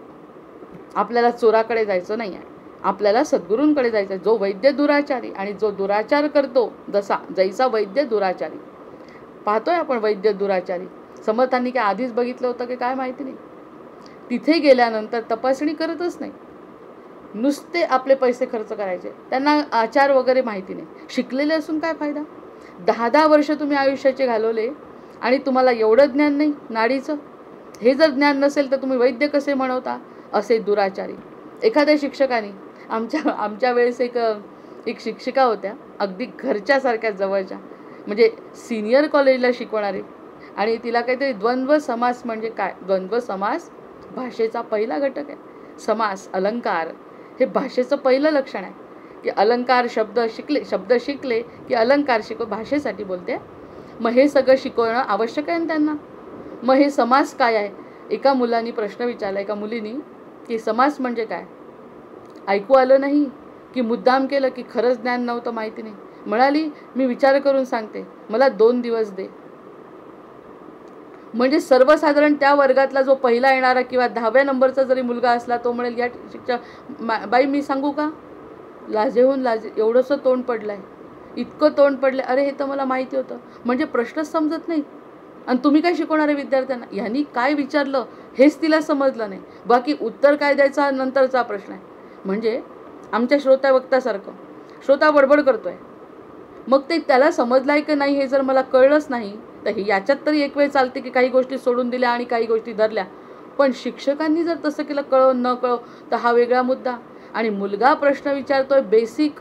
आपल्याला चोराकडे जायचं नाही आहे, आपल्याला सद्गुरूंकडे जायचं आहे. जो वैद्य दुराचारी आणि जो दुराचार करतो, जैसा वैद्य दुराचारी. पाहतोय आपण वैद्य दुराचारी. समर्थांनी काय आधीच बघितलं होतं की काय माहिती नाही. तिथे गेल्यानंतर तपासणी करतच नाही, नुसते आपले पैसे खर्च करायचे. त्यांना आचार वगैरे माहिती नाही. शिकलेले असून काय फायदा? 10-10 वर्ष तुम्ही आयुष्याचे घालवले आणि तुम्हाला एवढं ज्ञान नाही नाडीचं. हे जर ज्ञान नसेल तर तुम्ही वैद्य कसे म्हणवता? असे दुराचारी. एखाद्या शिक्षकाने आमच्या वेळेस एक शिक्षिका होत्या, अगदी घरच्यासारख्या जवळच्या, म्हणजे सिनियर कॉलेजला शिकवणारी. आणि तिला काहीतरी द्वंद्व समास म्हणजे काय? द्वंद्व समास भाषेचा पहिला घटक आहे. समास, अलंकार हे भाषेचं पहिलं लक्षण आहे की अलंकार शब्द शिकले की अलंकार भाषेसाठी बोलते. मग हे सगळं शिकवणं आवश्यक आहे ना त्यांना. मग हे समास काय आहे? एका मुलाने प्रश्न विचारला, एका मुलीने, की समास म्हणजे काय? ऐकू आलं नाही की मुद्दाम केलं की खरंच ज्ञान नव्हतं, माहिती नाही. म्हणाली मी विचार करून सांगते, मला 2 दिवस दे. म्हणजे सर्वसाधारण त्या वर्गातला जो पहिला येणारा किंवा 10व्या नंबरचा जरी मुलगा असला तो म्हणेल या शिक्षक बाई मी सांगू का? लाजेहून एवढंसं तोंड पडलंय, इतकं तोंड पडलं. अरे हे तर मला माहिती होतं. म्हणजे प्रश्नच समजत नाही आणि तुम्ही काय शिकवणार आहे विद्यार्थ्यांना? ह्यांनी काय विचारलं हेच तिला समजलं नाही. बाकी उत्तर काय द्यायचा हा नंतरचा प्रश्न आहे. म्हणजे आमच्या श्रोता वक्त्यासारखं श्रोता बडबड करतोय, मग ते त्याला समजलं आहे की नाही हे जर मला कळलंच नाही तर हे याच्यात तरी एक वेळ चालते की काही गोष्टी सोडून दिल्या आणि काही गोष्टी धरल्या. पण शिक्षकांनी जर तसं केलं, कळव न कळव, तर हा वेगळा मुद्दा. आणि मुलगा प्रश्न विचारतोय बेसिक,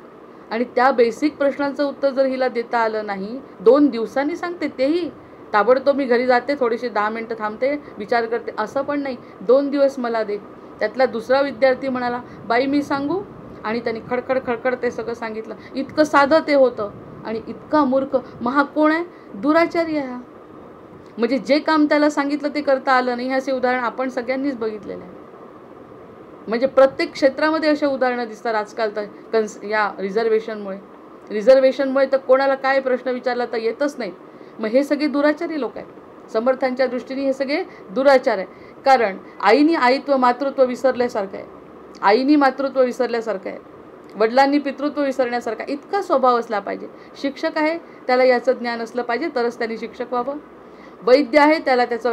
आणि त्या बेसिक प्रश्नांचं उत्तर जर हिला देता आलं नाही, 2 दिवसांनी सांगते, तेही ताबडतोब मी घरी जाते, थोडीशी 10 मिनटं थांबते, विचार करते, असं पण नाही. 2 दिवस मला दे. त्यातला दुसरा विद्यार्थी म्हणाला बाई मी सांगू, आणि त्यांनी खडखड ते सगळं सांगितलं. इतकं साधं ते होतं आणि इतका मूर्ख. मग हा कोण आहे? दुराचारी आहे हा. म्हणजे जे काम त्याला सांगितलं ते करता आलं नाही. असे उदाहरण आपण सगळ्यांनीच बघितलेलं आहे. म्हणजे प्रत्येक क्षेत्रामध्ये अशा उदाहरणं दिसतात आजकाल. तर या रिझर्वेशनमुळे तर कोणाला काय प्रश्न विचारला तर येतच नाही. मग हे सगळे दुराचारी लोक आहेत. समर्थांच्या दृष्टीने हे सगळे दुराचार आहे. कारण आईनी मातृत्व विसरल्यासारखं आहे. आईनी मातृत्व विसरल्यासारखं आहे, वडिलांनी पितृत्व विसरण्यासारखा. इतका स्वभाव असला पाहिजे. शिक्षक आहे त्याला याचं ज्ञान असलं पाहिजे तरच त्यांनी शिक्षक व्हावं. वैद्य आहे त्याला त्याचं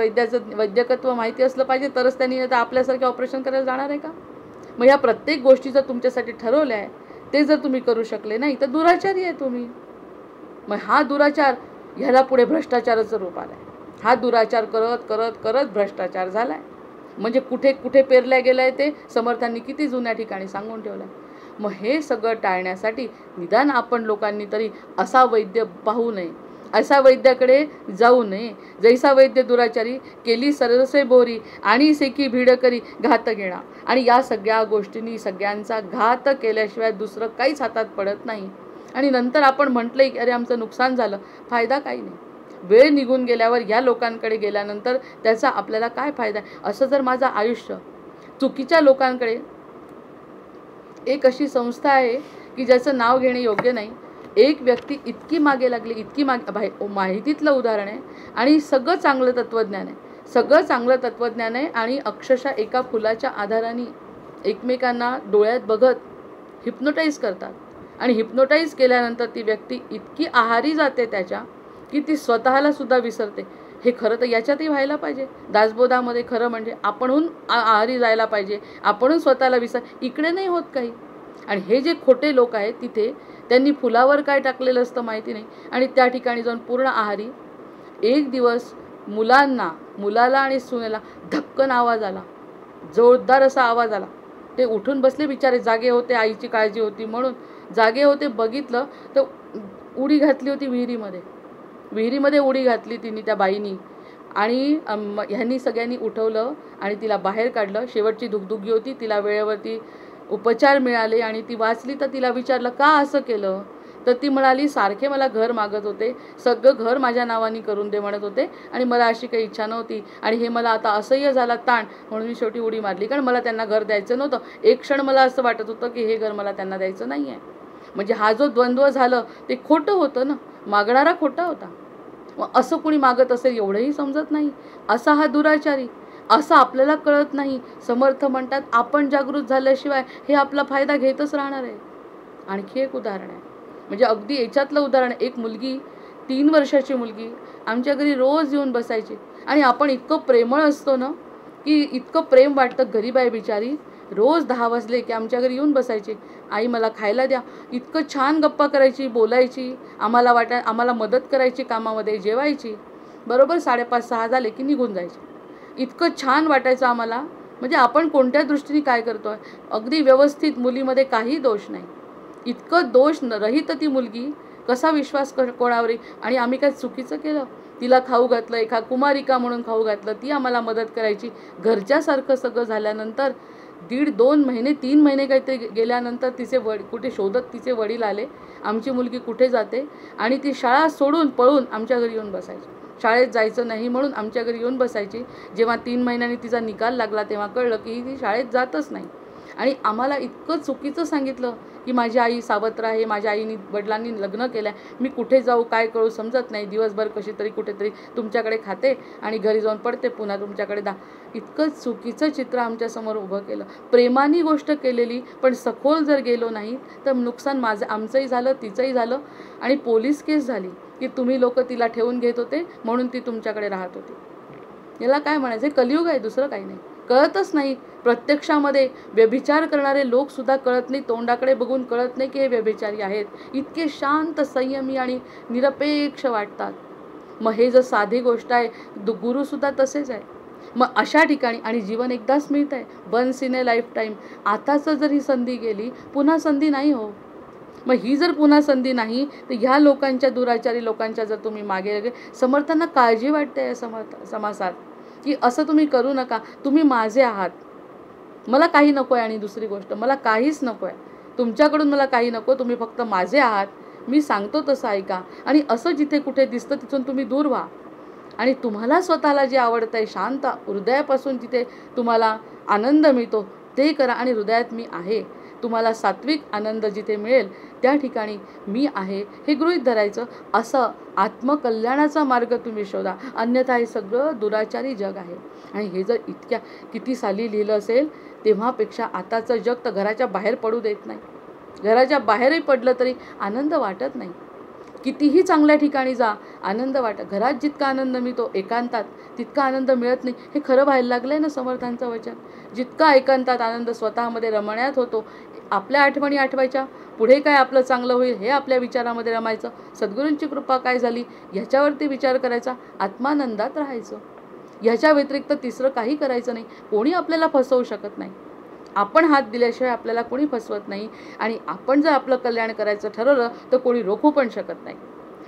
वैद्यकत्व माहिती असलं पाहिजे तरच त्यांनी आता आपल्यासारखे ऑपरेशन करायला जाणार आहे का? मग ह्या प्रत्येक गोष्टी जर तुमच्यासाठी ठरवल्या आहे ते जर तुम्ही करू शकले नाही तर दुराचारी आहे तुम्ही. मग हा दुराचार, ह्याला पुढे भ्रष्टाचाराचं रूप आलं आहे. हा दुराचार करत करत करत भ्रष्टाचार झाला आहे. म्हणजे कुठे कुठे पेरल्या गेलं आहे ते समर्थांनी किती जुन्या ठिकाणी सांगून ठेवलं आहे. मग हे सगळं टाळण्यासाठी निदान आपण लोकांनी तरी असा वैद्य पाहू नये, असा वैद्याकडे जाऊ नये. जैसा वैद्य दुराचारी, केली सरसे बोरी, आणि सेकी भीड करी घात घेणा. आणि या सगळ्या गोष्टींनी सगळ्यांचा घात केल्याशिवाय दुसरं काहीच हातात पडत नाही. आणि नंतर आपण म्हटलं की अरे आमचं नुकसान झालं, फायदा काही नाही. वेळ निघून गेल्यावर या लोकांकडे गेल्यानंतर त्याचा आपल्याला काय फायदा आहे. असं जर माझं आयुष्य चुकीच्या लोकांकडे, एक अशी संस्था आहे की ज्याचं नाव घेणे योग्य नाही, एक व्यक्ती इतकी मागे लागली, इतकी माहितीतलं उदाहरण आहे. आणि सगळं चांगलं तत्त्वज्ञान आहे, सगळं चांगलं तत्त्वज्ञान आहे. आणि अक्षरशः एका फुलाच्या आधाराने एकमेकांना डोळ्यात बघत हिप्नोटाईज करतात. आणि हिप्नोटाईज केल्यानंतर ती व्यक्ती इतकी आहारी जाते त्याच्या, की ती स्वतःला सुद्धा विसरते. हे खरं तर याच्यातही व्हायला पाहिजे. दासबोधामध्ये खरं म्हणजे आपणहून आहारी जायला पाहिजे, आपणहून स्वतःला इकडे नाही होत काही. आणि हे जे खोटे लोक आहेत तिथे त्यांनी फुलावर काय टाकलेलं असतं माहिती नाही, आणि त्या ठिकाणी जाऊन पूर्ण आहारी. एक दिवस मुलाला आणि सुनेला धक्कन आवाज आला, जोरदार असा आवाज आला. ते उठून बसले बिचारे, जागे होते, आईची काळजी होती म्हणून जागे होते. बघितलं तर उडी घातली होती विहिरीमध्ये उडी घातली तिने, त्या बाईनी. आणि ह्यांनी सगळ्यांनी उठवलं आणि तिला बाहेर काढलं. शेवटची धुगधुगी होती, तिला वेळेवरती उपचार मिळाले आणि ती वाचली. तर तिला विचारलं का असं केलं, तर ती म्हणाली सारखे मला घर मागत होते, सगळं घर माझ्या नावाने करून दे म्हणत होते, आणि मला अशी काही इच्छा नव्हती. आणि हे मला आता असह्य झाला ताण, म्हणून मी शेवटी उडी मारली, कारण मला त्यांना घर द्यायचं नव्हतं. एक क्षण मला असं वाटत होतं की हे घर मला त्यांना द्यायचं नाही आहे. म्हणजे हा जो द्वंद्व झालं ते खोटं होतं ना, मागणारा खोटा होता. मग असं कुणी मागत असेल एवढंही समजत नाही. असा हा दुराचारी, असं आपल्याला कळत नाही. समर्थ म्हणतात आपण जागृत झाल्याशिवाय हे आपला फायदा घेतच राहणार आहे. आणखी एक उदाहरण आहे, म्हणजे अगदी याच्यातलं उदाहरण. एक मुलगी, 3 वर्षाची मुलगी आमच्या घरी रोज येऊन बसायची. आणि आपण इतकं प्रेमळ असतो ना, की इतकं प्रेम वाटतं. गरीब आहे बिचारी, रोज 10 वाजले की आमच्या घरी येऊन बसायची. आई मला खायला द्या. इतकं छान गप्पा करायची, बोलायची, आम्हाला मदत करायची कामामध्ये, जेवायची. बरोबर 5:30-6 झाले की निघून जायची. इतकं छान वाटायचं आम्हाला. म्हणजे आपण कोणत्या दृष्टीने काय करतोय, अगदी व्यवस्थित, मुलीमध्ये काही दोष नाही. इतकं दोष रहित ती मुलगी, कसा विश्वास कोणावर. आणि आम्ही काय चुकीचं केलं, तिला खाऊ घातलं, एका कुमारिका म्हणून खाऊ घातलं, ती आम्हाला मदत करायची. घरच्यासारखं सगळं झाल्यानंतर 1.5-2 महिने 3 महिने काहीतरी गेल्यानंतर तिचे कुठे शोधत तिचे वडील आले, आमची मुलगी कुठे जाते. आणि ती शाळा सोडून पळून आमच्या घरी येऊन बसायची. शाळेत जायचं नाही म्हणून आमच्या घरी येऊन बसायची. जेव्हा 3 महिन्यांनी तिचा निकाल लागला तेव्हा कळलं की ती शाळेत जातच नाही. आणि आम्हाला इतकं चुकीचं सांगितलं की माझी आई सावत्र आहे, माझ्या आईनी वडिलांनी लग्न केलं आहे, मी कुठे जाऊ काय करू समजत नाही, दिवसभर कशी तरी कुठेतरी तुमच्याकडे खाते आणि घरी जाऊन पडते, पुन्हा तुमच्याकडे इतकं चुकीचं चित्र आमच्यासमोर उभं केलं. प्रेमाने गोष्ट केलेली, पण सखोल जर गेलो नाही तर नुकसान आमचंही झालं, तिचंही झालं. आणि पोलीस केस झाली की तुम्ही लोक तिला ठेवून घेत होते म्हणून ती तुमच्याकडे राहत होती. याला काय म्हणायचं, कलियुग आहे, दुसरं काही नाही. कळतच नाही. प्रत्यक्षामध्ये व्यभिचार करणारे लोक सुद्धा कळत नाही, तोंडाकडे बघून कळत नाही की हे व्यभिचारी आहेत. इतके शांत, संयमी आणि निरपेक्ष वाटतात. मग हे जर साधी गोष्ट आहे, गुरुसुद्धा तसेच आहे. मग अशा ठिकाणी, आणि जीवन एकदाच मिळत आहे, once in a life time. आताच जर ही संधी गेली, पुन्हा संधी नाही हो. मग ही जर पुन्हा संधी नाही तर ह्या लोकांच्या, दुराचारी लोकांच्या जर तुम्ही मागे गेले, समर्थांना काळजी वाटते या समाजात की असं तुम्ही करू नका, तुम्ही माझे आहात, मला काही नको आहे. आणि दुसरी गोष्ट, मला काहीच नको आहे तुमच्याकडून, मला काही नको, तुम्ही फक्त माझे आहात, मी सांगतो तसं ऐका. आणि असं जिथे कुठे दिसतं तिथून तुम्ही दूर व्हा. आणि तुम्हाला स्वतःला जे आवडतं आहे, शांत हृदयापासून जिथे तुम्हाला आनंद मिळतो ते करा. आणि हृदयात मी आहे, तुम्हाला सात्विक आनंद जिथे मिळेल त्या ठिकाणी मी आहे हे गृहीत धरायचं. असं आत्मकल्याणाचा मार्ग तुम्ही शोधा, अन्यथा हे सगळं दुराचारी जग आहे. आणि हे जर किती साली लिहिलं असेल, तेव्हापेक्षा आताचं जग तर घराच्या बाहेर पडू देत नाही. घराच्या बाहेरही पडलं तरी आनंद वाटत नाही. कितीही चांगल्या ठिकाणी जा, आनंद वाटत. घरात जितका आनंद मिळतो एकांतात तितका आनंद मिळत नाही. हे खरं व्हायला लागलं आहे ना समर्थांचं वचन. जितका एकांतात आनंद स्वतःमध्ये रमण्यात होतो, आपल्या आठवणी आठवायच्या, पुढे काय आपलं चांगलं होईल हे आपल्या विचारामध्ये रमायचं, सद्गुरूंची कृपा काय झाली ह्याच्यावरती विचार करायचा, आत्मानंदात राहायचं. ह्याच्या व्यतिरिक्त तिसरं काही करायचं नाही. कोणी आपल्याला फसवू शकत नाही. आपण हात दिल्याशिवाय आपल्याला कोणी फसवत नाही. आणि आपण जर आपलं कल्याण करायचं ठरवलं तर कोणी रोखू पण शकत नाही.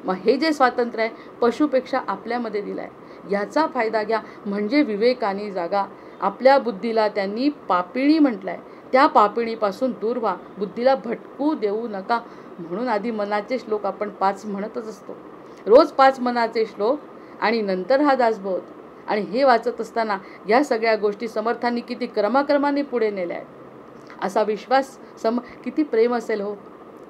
मग हे जे स्वातंत्र्य आहे पशुपेक्षा आपल्यामध्ये दिलं आहे, याचा फायदा घ्या. म्हणजे विवेकाने जागा. आपल्या बुद्धीला त्यांनी पापिणी म्हटलं आहे, त्या पापिणीपासून दूर व्हा, बुद्धीला भटकू देऊ नका. म्हणून आधी मनाचे श्लोक आपण 5 म्हणतच असतो, रोज 5 मनाचे श्लोक आणि नंतर हा दासबोध. आणि हे वाचत असताना या सगळ्या गोष्टी समर्थांनी किती क्रमाक्रमाने पुढे नेल्या आहेत. असा विश्वास किती प्रेम असेल हो.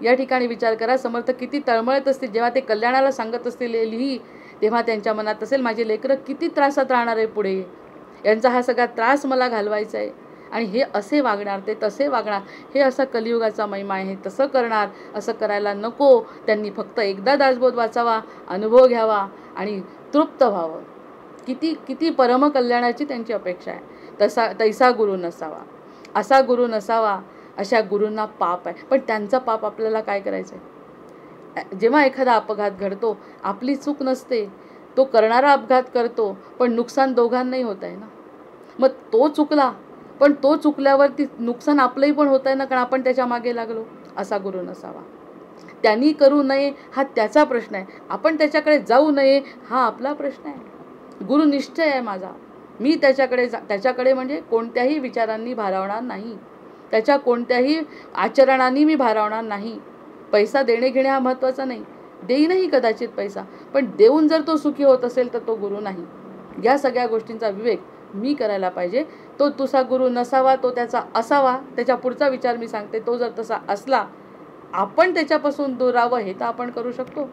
या ठिकाणी विचार करा, समर्थ किती तळमळत असतील जेव्हा ते कल्याणाला सांगत असतील लिही, तेव्हा त्यांच्या मनात असेल माझे लेकरं किती त्रासात राहणार आहे पुढे, यांचा हा सगळा त्रास मला घालवायचा आहे आणि हे असे वागणार ते तसे वागणार, हे असा कलियुगाचा महिमा आहे, तसं करणार, असं करायला नको. त्यांनी फक्त एकदा दासबोध वाचावा, अनुभव घ्यावा आणि तृप्त व्हावं. किती किती परमकल्याणाची त्यांची अपेक्षा आहे. तैसा गुरु नसावा, असा गुरु नसावा. अशा गुरूंना पाप आहे, पण त्यांचा पाप आपल्याला काय करायचं आहे. जेव्हा एखादा अपघात घडतो, आपली चूक नसते, तो करणारा अपघात करतो, पण नुकसान दोघांनाही होत आहे ना. मग तो चुकला, पण तो चुकल्यावरती नुकसान आपलंही पण होत आहे ना, कारण आपण त्याच्या मागे लागलो. असा गुरु नसावा. त्यांनी करू नये हा त्याचा प्रश्न आहे, आपण त्याच्याकडे जाऊ नये हा आपला प्रश्न आहे. गुरु निश्चय आहे माझा, मी त्याच्याकडे म्हणजे कोणत्याही विचारांनी भारावणार नाही, त्याच्या कोणत्याही आचरणांनी मी भारावणार नाही. पैसा देणे घेणे हा महत्त्वाचा नाही, देईनही कदाचित पैसा, पण देऊन जर तो सुखी होत असेल तर तो गुरु नाही. या सगळ्या गोष्टींचा विवेक मी करायला पाहिजे. तो तुझा गुरु नसावा, तो त्याचा असावा. त्याच्या पुढचा विचार मी सांगते, तो जर तसा असला, आपण त्याच्यापासून दूर राहावं हे तर आपण करू शकतो.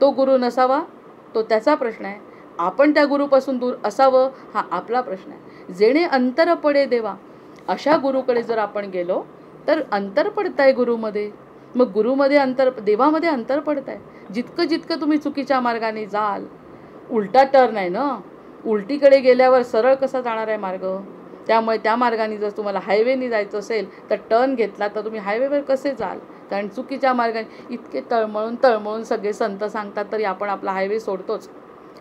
तो गुरु नसावा तो त्याचा प्रश्न आहे, आपण त्या गुरुपासून दूर असावं हा आपला प्रश्न आहे. जेणे अंतर पडे देवा, अशा गुरुकडे जर आपण गेलो तर अंतर पडताय गुरुमध्ये. मग गुरुमध्ये अंतर, देवामध्ये अंतर पडताय. जितकं जितकं तुम्ही चुकीच्या मार्गाने जाल, उलटा टर्न आहे ना, उलटीकडे गेल्यावर सरळ कसा जाणार आहे मार्ग. त्यामुळे त्या मार्गाने जर तुम्हाला हायवेने जायचं असेल तर टर्न घेतला तर तुम्ही हायवेवर कसे जाल. कारण चुकीच्या मार्गाने इतके तळमळून सगळे संत सांगतात तरी आपण आपला हायवे सोडतोच,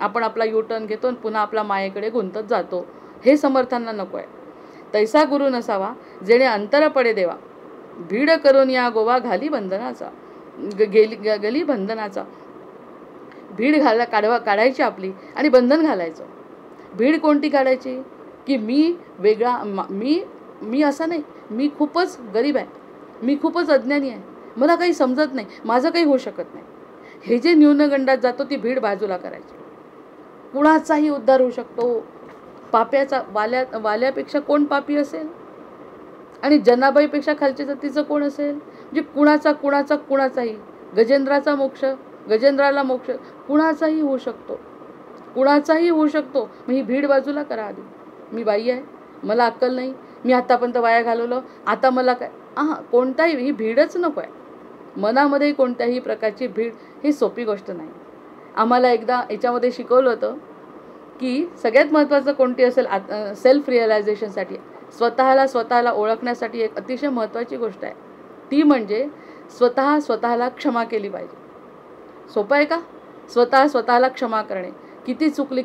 आपण आपला यू टर्न घेतो आणि पुन्हा आपला मायेकडे गुंतत जातो. हे समर्थांना नको आहे. तैसा गुरु नसावा जेणे अंतर पडे देवा, भीड करून या गोवा घाली बंधनाचा, गली बंधनाचा. भीड काढायची आपली आणि बंधन घालायचं. भीड कोणती काढायची की मी वेगळा, मी असं नाही, मी खूपच गरीब आहे, मी खूपच अज्ञानी आहे, मला काही समजत नाही, माझं काही होऊ शकत नाही. हे जे न्यूनगंडात जातो ती भीड बाजूला करायची. कुणाचाही उद्धार होऊ शकतो. पाप्याचा वाल्यापेक्षा कोण पापी असेल आणि जनाबाईपेक्षा खालच्या जातीचं कोण असेल. म्हणजे कुणाचाही, गजेंद्राला मोक्ष कुणाचाही होऊ शकतो. मग ही भीड बाजूला करा. आधी मी बाई आहे, मला अक्कल नाही, मी आतापर्यंत वाया घालवलं, आता मला काय, कोणताही, ही भीडच नको आहे. मनामध्ये कोणत्याही प्रकारची भीड ही सोपी गोष्ट नाही. आम्हाला एकदा याच्यामध्ये शिकवलं होतं की सगळ्यात महत्त्वाचं कोणती असेल, सेल्फ रिअलायझेशनसाठी, स्वतःला ओळखण्यासाठी एक अतिशय महत्त्वाची गोष्ट आहे, ती म्हणजे स्वतःला क्षमा केली पाहिजे. सोपं आहे का स्वतःला क्षमा करणे. किती चुकली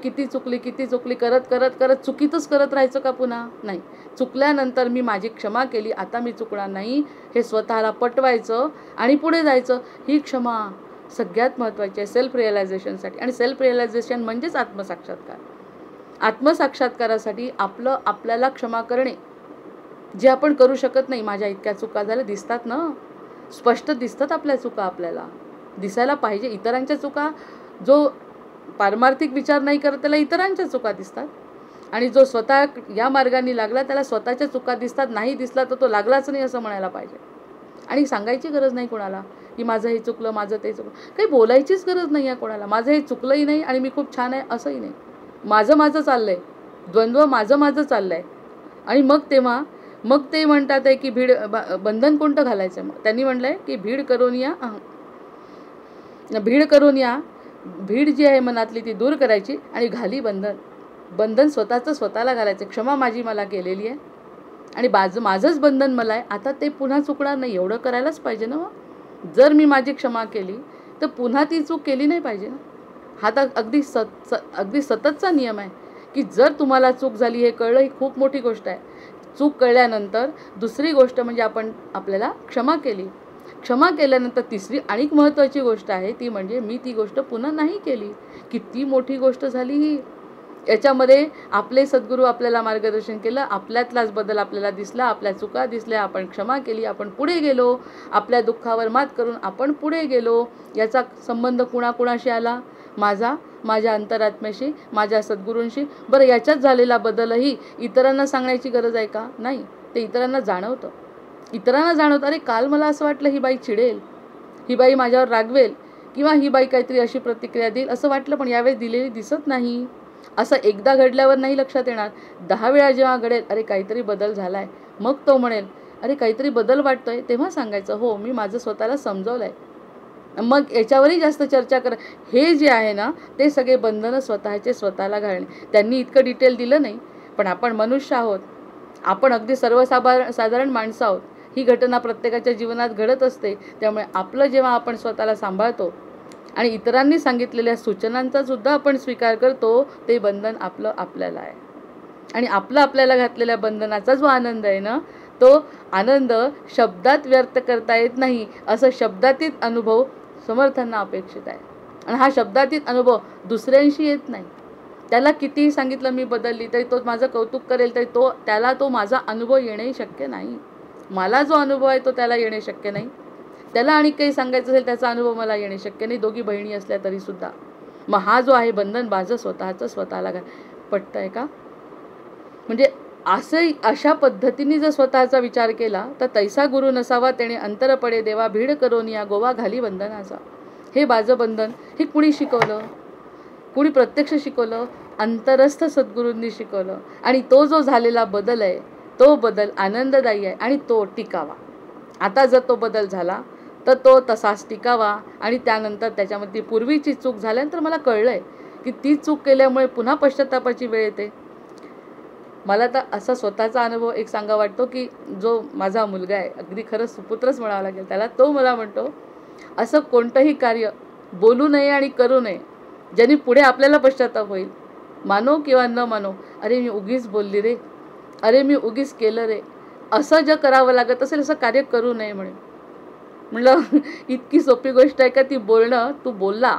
करत चुकीतच करत राहायचं का पुन्हा. नाही, चुकल्यानंतर मी माझी क्षमा केली, आता मी चुकणार नाही, हे स्वतःला पटवायचं आणि पुढे जायचं. ही क्षमा सगळ्यात महत्त्वाची आहे सेल्फ रिअलायझेशनसाठी. आणि सेल्फ रिअलायझेशन म्हणजेच आत्मसाक्षात्कार. आत्मसाक्षात्कारासाठी आपल्याला क्षमा करणे, जे आपण करू शकत नाही. माझ्या इतक्या चुका झाल्या दिसतात ना, स्पष्ट दिसतात आपल्या चुका, आपल्याला दिसायला पाहिजे. इतरांच्या चुका, जो पारमार्थिक विचार नाही करत त्याला इतरांच्या चुका दिसतात, आणि जो स्वतः या मार्गाने लागला त्याला स्वतःच्या चुका दिसतात. नाही दिसला तर तो लागलाच नाही असं म्हणायला पाहिजे. आणि सांगायची गरज नाही कोणाला की माझं हे चुकलं, माझं ते चुकलं, काही बोलायचीच गरज नाही आहे कोणाला. माझं हे चुकलंही नाही आणि मी खूप छान आहे असंही नाही. माझं चाललं आहे, द्वंद्व माझं चाललं आहे. आणि मग ते म्हणतात आहे की बंधन कोणतं घालायचं. मग त्यांनी म्हटलं आहे की भीड करून या, भीड जी आहे मनातली ती दूर करायची आणि घाली बंधन स्वतःला घालायचं. क्षमा माझी मला केलेली आहे आणि माझंच बंधन मला आहे, आता ते पुन्हा चुकणार नाही, एवढं करायलाच पाहिजे ना. जर मी माझी क्षमा केली तर पुन्हा ती चूक केली नाही पाहिजे ना. हा तर अगदी सततचा नियम आहे की जर तुम्हाला चूक झाली हे कळलं, ही खूप मोठी गोष्ट आहे. चूक कळल्यानंतर दुसरी गोष्ट म्हणजे आपल्याला क्षमा केली. क्षमा केल्यानंतर तिसरी आणिक महत्त्वाची गोष्ट आहे ती म्हणजे मी ती गोष्ट पुन्हा नाही केली. किती मोठी गोष्ट झाली ही. याच्यामध्ये आपले सद्गुरू आपल्याला मार्गदर्शन केलं, आपल्यातलाच बदल आपल्याला दिसला, आपल्या चुका दिसल्या, आपण क्षमा केली, आपण पुढे गेलो, आपल्या दुःखावर मात करून आपण पुढे गेलो. याचा संबंध कुणाकुणाशी आला? माझ्या अंतरात्म्याशी, माझ्या सद्गुरूंशी. बरं, याच्यात झालेला बदलही इतरांना सांगण्याची गरज आहे का? नाही. ते इतरांना जाणवतं. अरे काल मला असं वाटलं ही बाई चिडेल, ही बाई माझ्यावर रागवेल, किंवा ही बाई काहीतरी अशी प्रतिक्रिया देईल असं वाटलं, पण यावेळेस दिलेली दिसत नाही. असं एकदा घडल्यावर नाही लक्षात येणार. 10 वेळा जेव्हा घडेल, अरे काहीतरी बदल झाला आहे, मग तो म्हणेल अरे काहीतरी बदल वाटतोय, तेव्हा सांगायचं हो मी माझं स्वतःला समजवलं आहे. मग याच्यावरही जास्त चर्चा कर. हे जे आहे ना ते सगळे बंधनं स्वतःला घालणे. त्यांनी इतकं डिटेल दिलं नाही, पण आपण मनुष्य आहोत, आपण अगदी साधारण माणसं आहोत. ही घटना प्रत्येकाच्या जीवनात घडत असते. त्यामुळे आपलं जेव्हा आपण स्वतःला सांभाळतो आणि इतरांनी सांगितलेल्या सूचनांचा सुद्धा आपण स्वीकार करतो, ते बंधन आपलं आपल्याला आहे. आणि आपल्याला घातलेल्या बंधनाचा जो आनंद आहे ना, तो आनंद शब्दात व्यक्त करता येत नाही. असं शब्दातीत अनुभव समर्थांना अपेक्षित आहे. आणि हा शब्दातीत अनुभव दुसऱ्यांशी येत नाही. त्याला कितीही सांगितलं मी बदलली तरी तो माझं कौतुक करेल, तरी त्याला तो माझा अनुभव येणंही शक्य नाही. मला जो अनुभव आहे तो त्याला येणे शक्य नाही. त्याला आणि काही सांगायचं असेल त्याचा अनुभव मला येणे शक्य नाही, दोघी बहिणी असल्या तरी सुद्धा. मग हा जो आहे बंधन माझं स्वतःचं स्वतःला पटतंय का? म्हणजे अशा पद्धतीने जर स्वतःचा विचार केला तर तैसा गुरु नसावा त्याने अंतर पडे देवा भीड करोनिया गोवा घाली बंधनाचा. हे माझं बंधन हे कुणी शिकवलं? कुणी प्रत्यक्ष शिकवलं? अंतरस्थ सद्गुरूंनी शिकवलं. आणि तो जो झालेला बदल आहे तो बदल आनंददायी आहे आणि तो टिकावा. आता जर तो बदल झाला तर तो तसाच टिकावा. आणि त्यानंतर त्याच्यामध्ये पूर्वीची चूक झाल्यानंतर मला कळलं आहे की ती चूक केल्यामुळे पुन्हा पश्चात्तापाची वेळ येते. मला तर असा स्वतःचा अनुभव एक सांगा वाटतो की जो माझा मुलगा आहे, अगदी खरंच सुपुत्रच म्हणावं लागेल त्याला, तो मला म्हणतो असं कोणतंही कार्य बोलू नये आणि करू नये ज्यांनी पुढे आपल्याला पश्चात्ताप होईल. मानो किंवा न मानो, अरे मी उगीच बोलली रे, अरे मी उगीच केलं रे, असं जर करावं लागत असेल असं कार्य करू नये म्हणे. म्हणलं इतकी सोपी गोष्ट आहे का ती बोलणं? तू बोलला,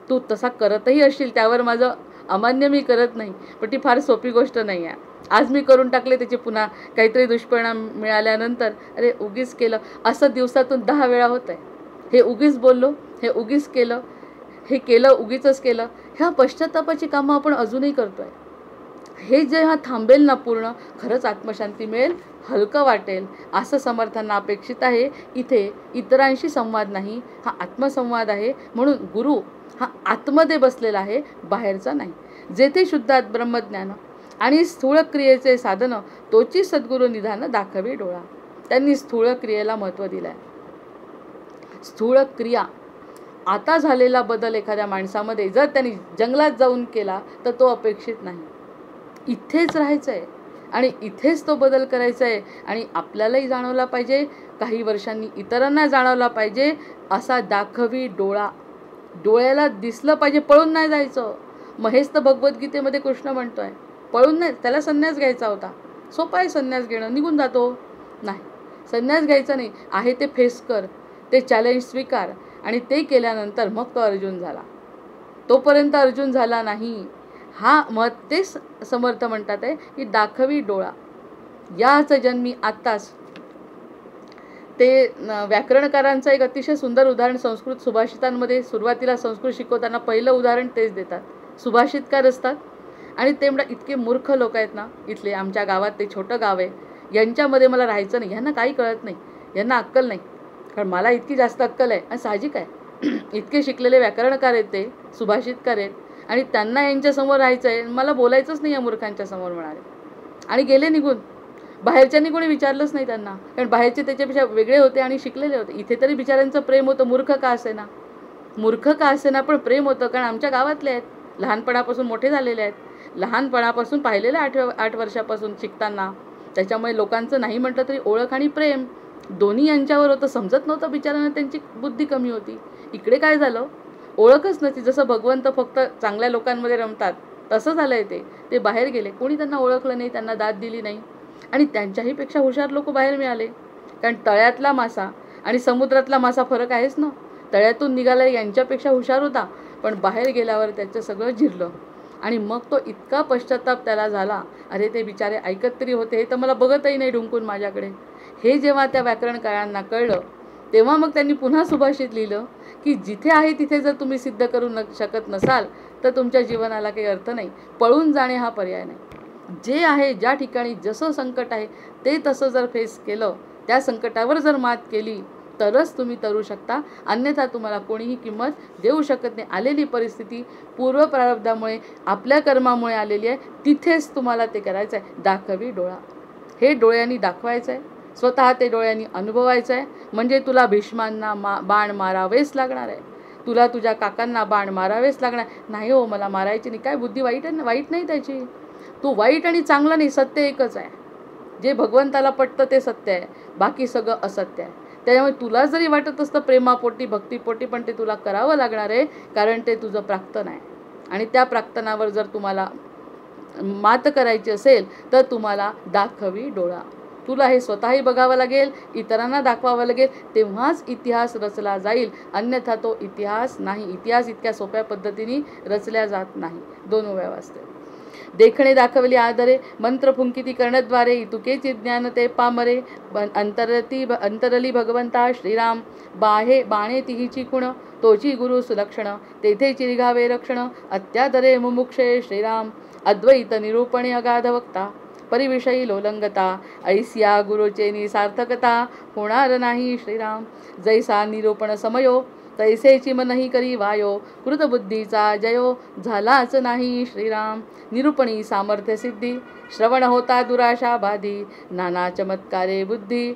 तू तसा करतही असशील, त्यावर माझं अमान्य मी करत नाही, पण ती फार सोपी गोष्ट नाही आहे. आज मी करून टाकले, त्याचे पुन्हा काहीतरी दुष्परिणाम मिळाल्यानंतर अरे उगीच केलं असं दिवसातून 10 वेळा होत आहे. हे उगीच बोललो, हे उगीच केलं, हे केलं उगीचच केलं. ह्या पश्चात्तापाची कामं आपण अजूनही करतो आहे. हे जेव्हा थांबेल ना पूर्ण, खरंच आत्मशांती मिळेल, हलकं वाटेल. असं समर्थांना अपेक्षित आहे. इथे इतरांशी संवाद नाही, हा आत्मसंवाद आहे. म्हणून गुरु हा आतमध्ये बसलेला आहे, बाहेरचा नाही. जेथे शुद्धात ब्रह्मज्ञान आणि स्थूळ क्रियेचे साधन तोची सद्गुरू निधान दाखवे डोळा. त्यांनी स्थूळ क्रियेला महत्त्व दिलं आहे. स्थूळ क्रिया, आता झालेला बदल एखाद्या माणसामध्ये जर त्यांनी जंगलात जाऊन केला तर तो अपेक्षित नाही. इथेच राहायचं आहे आणि इथेच तो बदल करायचा आहे. आणि आपल्यालाही जाणवला पाहिजे, काही वर्षांनी इतरांना जाणवला पाहिजे. असा दाखवी डोळा, डोळ्याला दिसलं पाहिजे, पळून नाही जायचं. महेश तर भगवद्गीतेमध्ये कृष्ण म्हणतोय पळून नाही. त्याला संन्यास घ्यायचा होता, सोपा आहे संन्यास घेणं, निघून जातो. नाही, संन्यास घ्यायचा नाही, आहे ते फेस कर, ते चॅलेंज स्वीकार. आणि ते केल्यानंतर मग तो अर्जुन झाला. तोपर्यंत अर्जुन झाला नाही. हा मत ते समर्थ म्हणतात आहे की दाखवी डोळा. याच जन्मी आत्ताच. ते व्याकरणकारांचं एक अतिशय सुंदर उदाहरण संस्कृत सुभाषितांमध्ये सुरुवातीला संस्कृत शिकवताना पहिलं उदाहरण तेच देतात. सुभाषितकार असतात आणि ते म्हणतात इतके मूर्ख लोक आहेत ना इथले, आमच्या गावात ते छोटं गाव आहे, यांच्यामध्ये मला राहायचं नाही, यांना काही कळत नाही, यांना अक्कल नाही. कारण मला इतकी जास्त अक्कल आहे आणि साहजिक आहे. इतके शिकलेले व्याकरणकार आहेत, ते सुभाषितकार आहेत आणि त्यांना यांच्यासमोर राहायचं आहे, मला बोलायचंच नाही या मूर्खांच्या समोर म्हणाले. आणि गेले निघून. बाहेरच्यांनी कोणी विचारलंच नाही त्यांना, कारण बाहेरचे त्याच्यापेक्षा वेगळे होते आणि शिकलेले होते. इथे तरी बिचाऱ्यांचं प्रेम होतं, मूर्ख का असेना, पण प्रेम होतं. कारण आमच्या गावातले आहेत, लहानपणापासून मोठे झालेले आहेत, लहानपणापासून पाहिलेलं 8 वर्षापासून शिकताना. त्याच्यामुळे लोकांचं नाही म्हटलं तरी ओळख आणि प्रेम दोन्ही यांच्यावर होतं. समजत नव्हतं बिचाऱ्यांना, त्यांची बुद्धी कमी होती. इकडे काय झालं, ओळखच नव्हती. जसं भगवंत फक्त चांगल्या लोकांमध्ये रमतात तसं झालं आहे. ते बाहेर गेले, कोणी त्यांना ओळखलं नाही, त्यांना दाद दिली नाही. आणि त्यांच्याही पेक्षा हुशार लोक बाहेर मिळाले. कारण तळ्यातला मासा आणि समुद्रातला मासा फरक आहेच ना. तळ्यातून निघाला यांच्यापेक्षा हुशार होता, पण बाहेर गेल्यावर त्याचं सगळं जिरलं. आणि मग तो इतका पश्चाताप त्याला झाला, अरे ते बिचारे ऐकत तरी होते, हे तर मला बघतही नाही ढुंकून माझ्याकडे. हे जेव्हा त्या व्याकरणकारांना कळलं, तेव्हा मग त्यांनी पुन्हा सुभाषित लिहिलं की जिथे आहे तिथे जर तुम्ही सिद्ध करू शकत नसाल तर तुमच्या जीवनाला काही अर्थ नाही. पळून जाणे हा पर्याय नाही. जे आहे, ज्या ठिकाणी जसं संकट आहे ते तसं जर फेस केलं, त्या संकटावर जर मात केली तरच तुम्ही तरू शकता. अन्यथा तुम्हाला कोणीही किंमत देऊ शकत नाही. आलेली परिस्थिती पूर्वप्रारब्धामुळे, आपल्या कर्मामुळे आलेली आहे, तिथेच तुम्हाला ते करायचं आहे. दाखवी डोळा, हे डोळ्यांनी दाखवायचं आहे, स्वतः ते डोळ्यांनी अनुभवायचं आहे. म्हणजे तुला भीष्मांना बाण मारावेच लागणार आहे, तुला तुझ्या काकांना बाण मारावेच लागणार नाही. हो मला मारायची नाही, काय बुद्धी वाईट नाही त्याची. तू वाईट आणि चांगला नाही, सत्य एकच आहे. जे भगवंताला पटतं ते सत्य आहे, बाकी सगळं असत्य आहे. त्यामुळे तुला जरी वाटत असतं प्रेमापोटी भक्तीपोटी, पण ते तुला करावं लागणार आहे, कारण ते तुझं प्राक्तन आहे. आणि त्या प्राक्तनावर जर तुम्हाला मात करायची असेल तर तुम्हाला दाखवी डोळा. तुला हे स्वतःही बघावं लागेल, इतरांना दाखवावं लागेल, तेव्हाच इतिहास रचला जाईल. अन्यथा तो इतिहास नाही. इतिहास इतक्या सोप्या पद्धतीने रचल्या जात नाही. दोन ओव्या वाचते. देखणे दाखवले आदरे, मंत्र फुंकिती कर्णद्वारे, इतुकेची ज्ञान ते पामरे. अंतरली भगवंता श्रीराम, बाणे तिहीची खुण, तोची गुरु सुलक्षण, तेथे चिरिघावे रक्षण. अत्यादरे मुमुक्षे श्रीराम, अद्वैत निरूपणे अगाध वक्ता, परिविषयी लोलंगता, ऐसिया गुरुचेनी सार्थकता, होणार नाही श्रीराम. जैसा निरूपण समयो, तैसेची मनही करी वायो, कृतबुद्धीचा जयो, झालाच नाही श्रीराम. निरूपणी सामर्थ्य सिद्धी, श्रवण होता दुराशा बाधी, नाना चमत्कारे बुद्धी,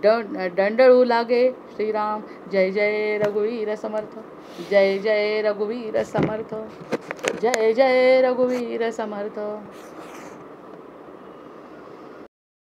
दंडळू लागे श्रीराम. जय जय रघुवीर समर्थ, जय जय रघुवीर समर्थ, जय जय रघुवीर समर्थ.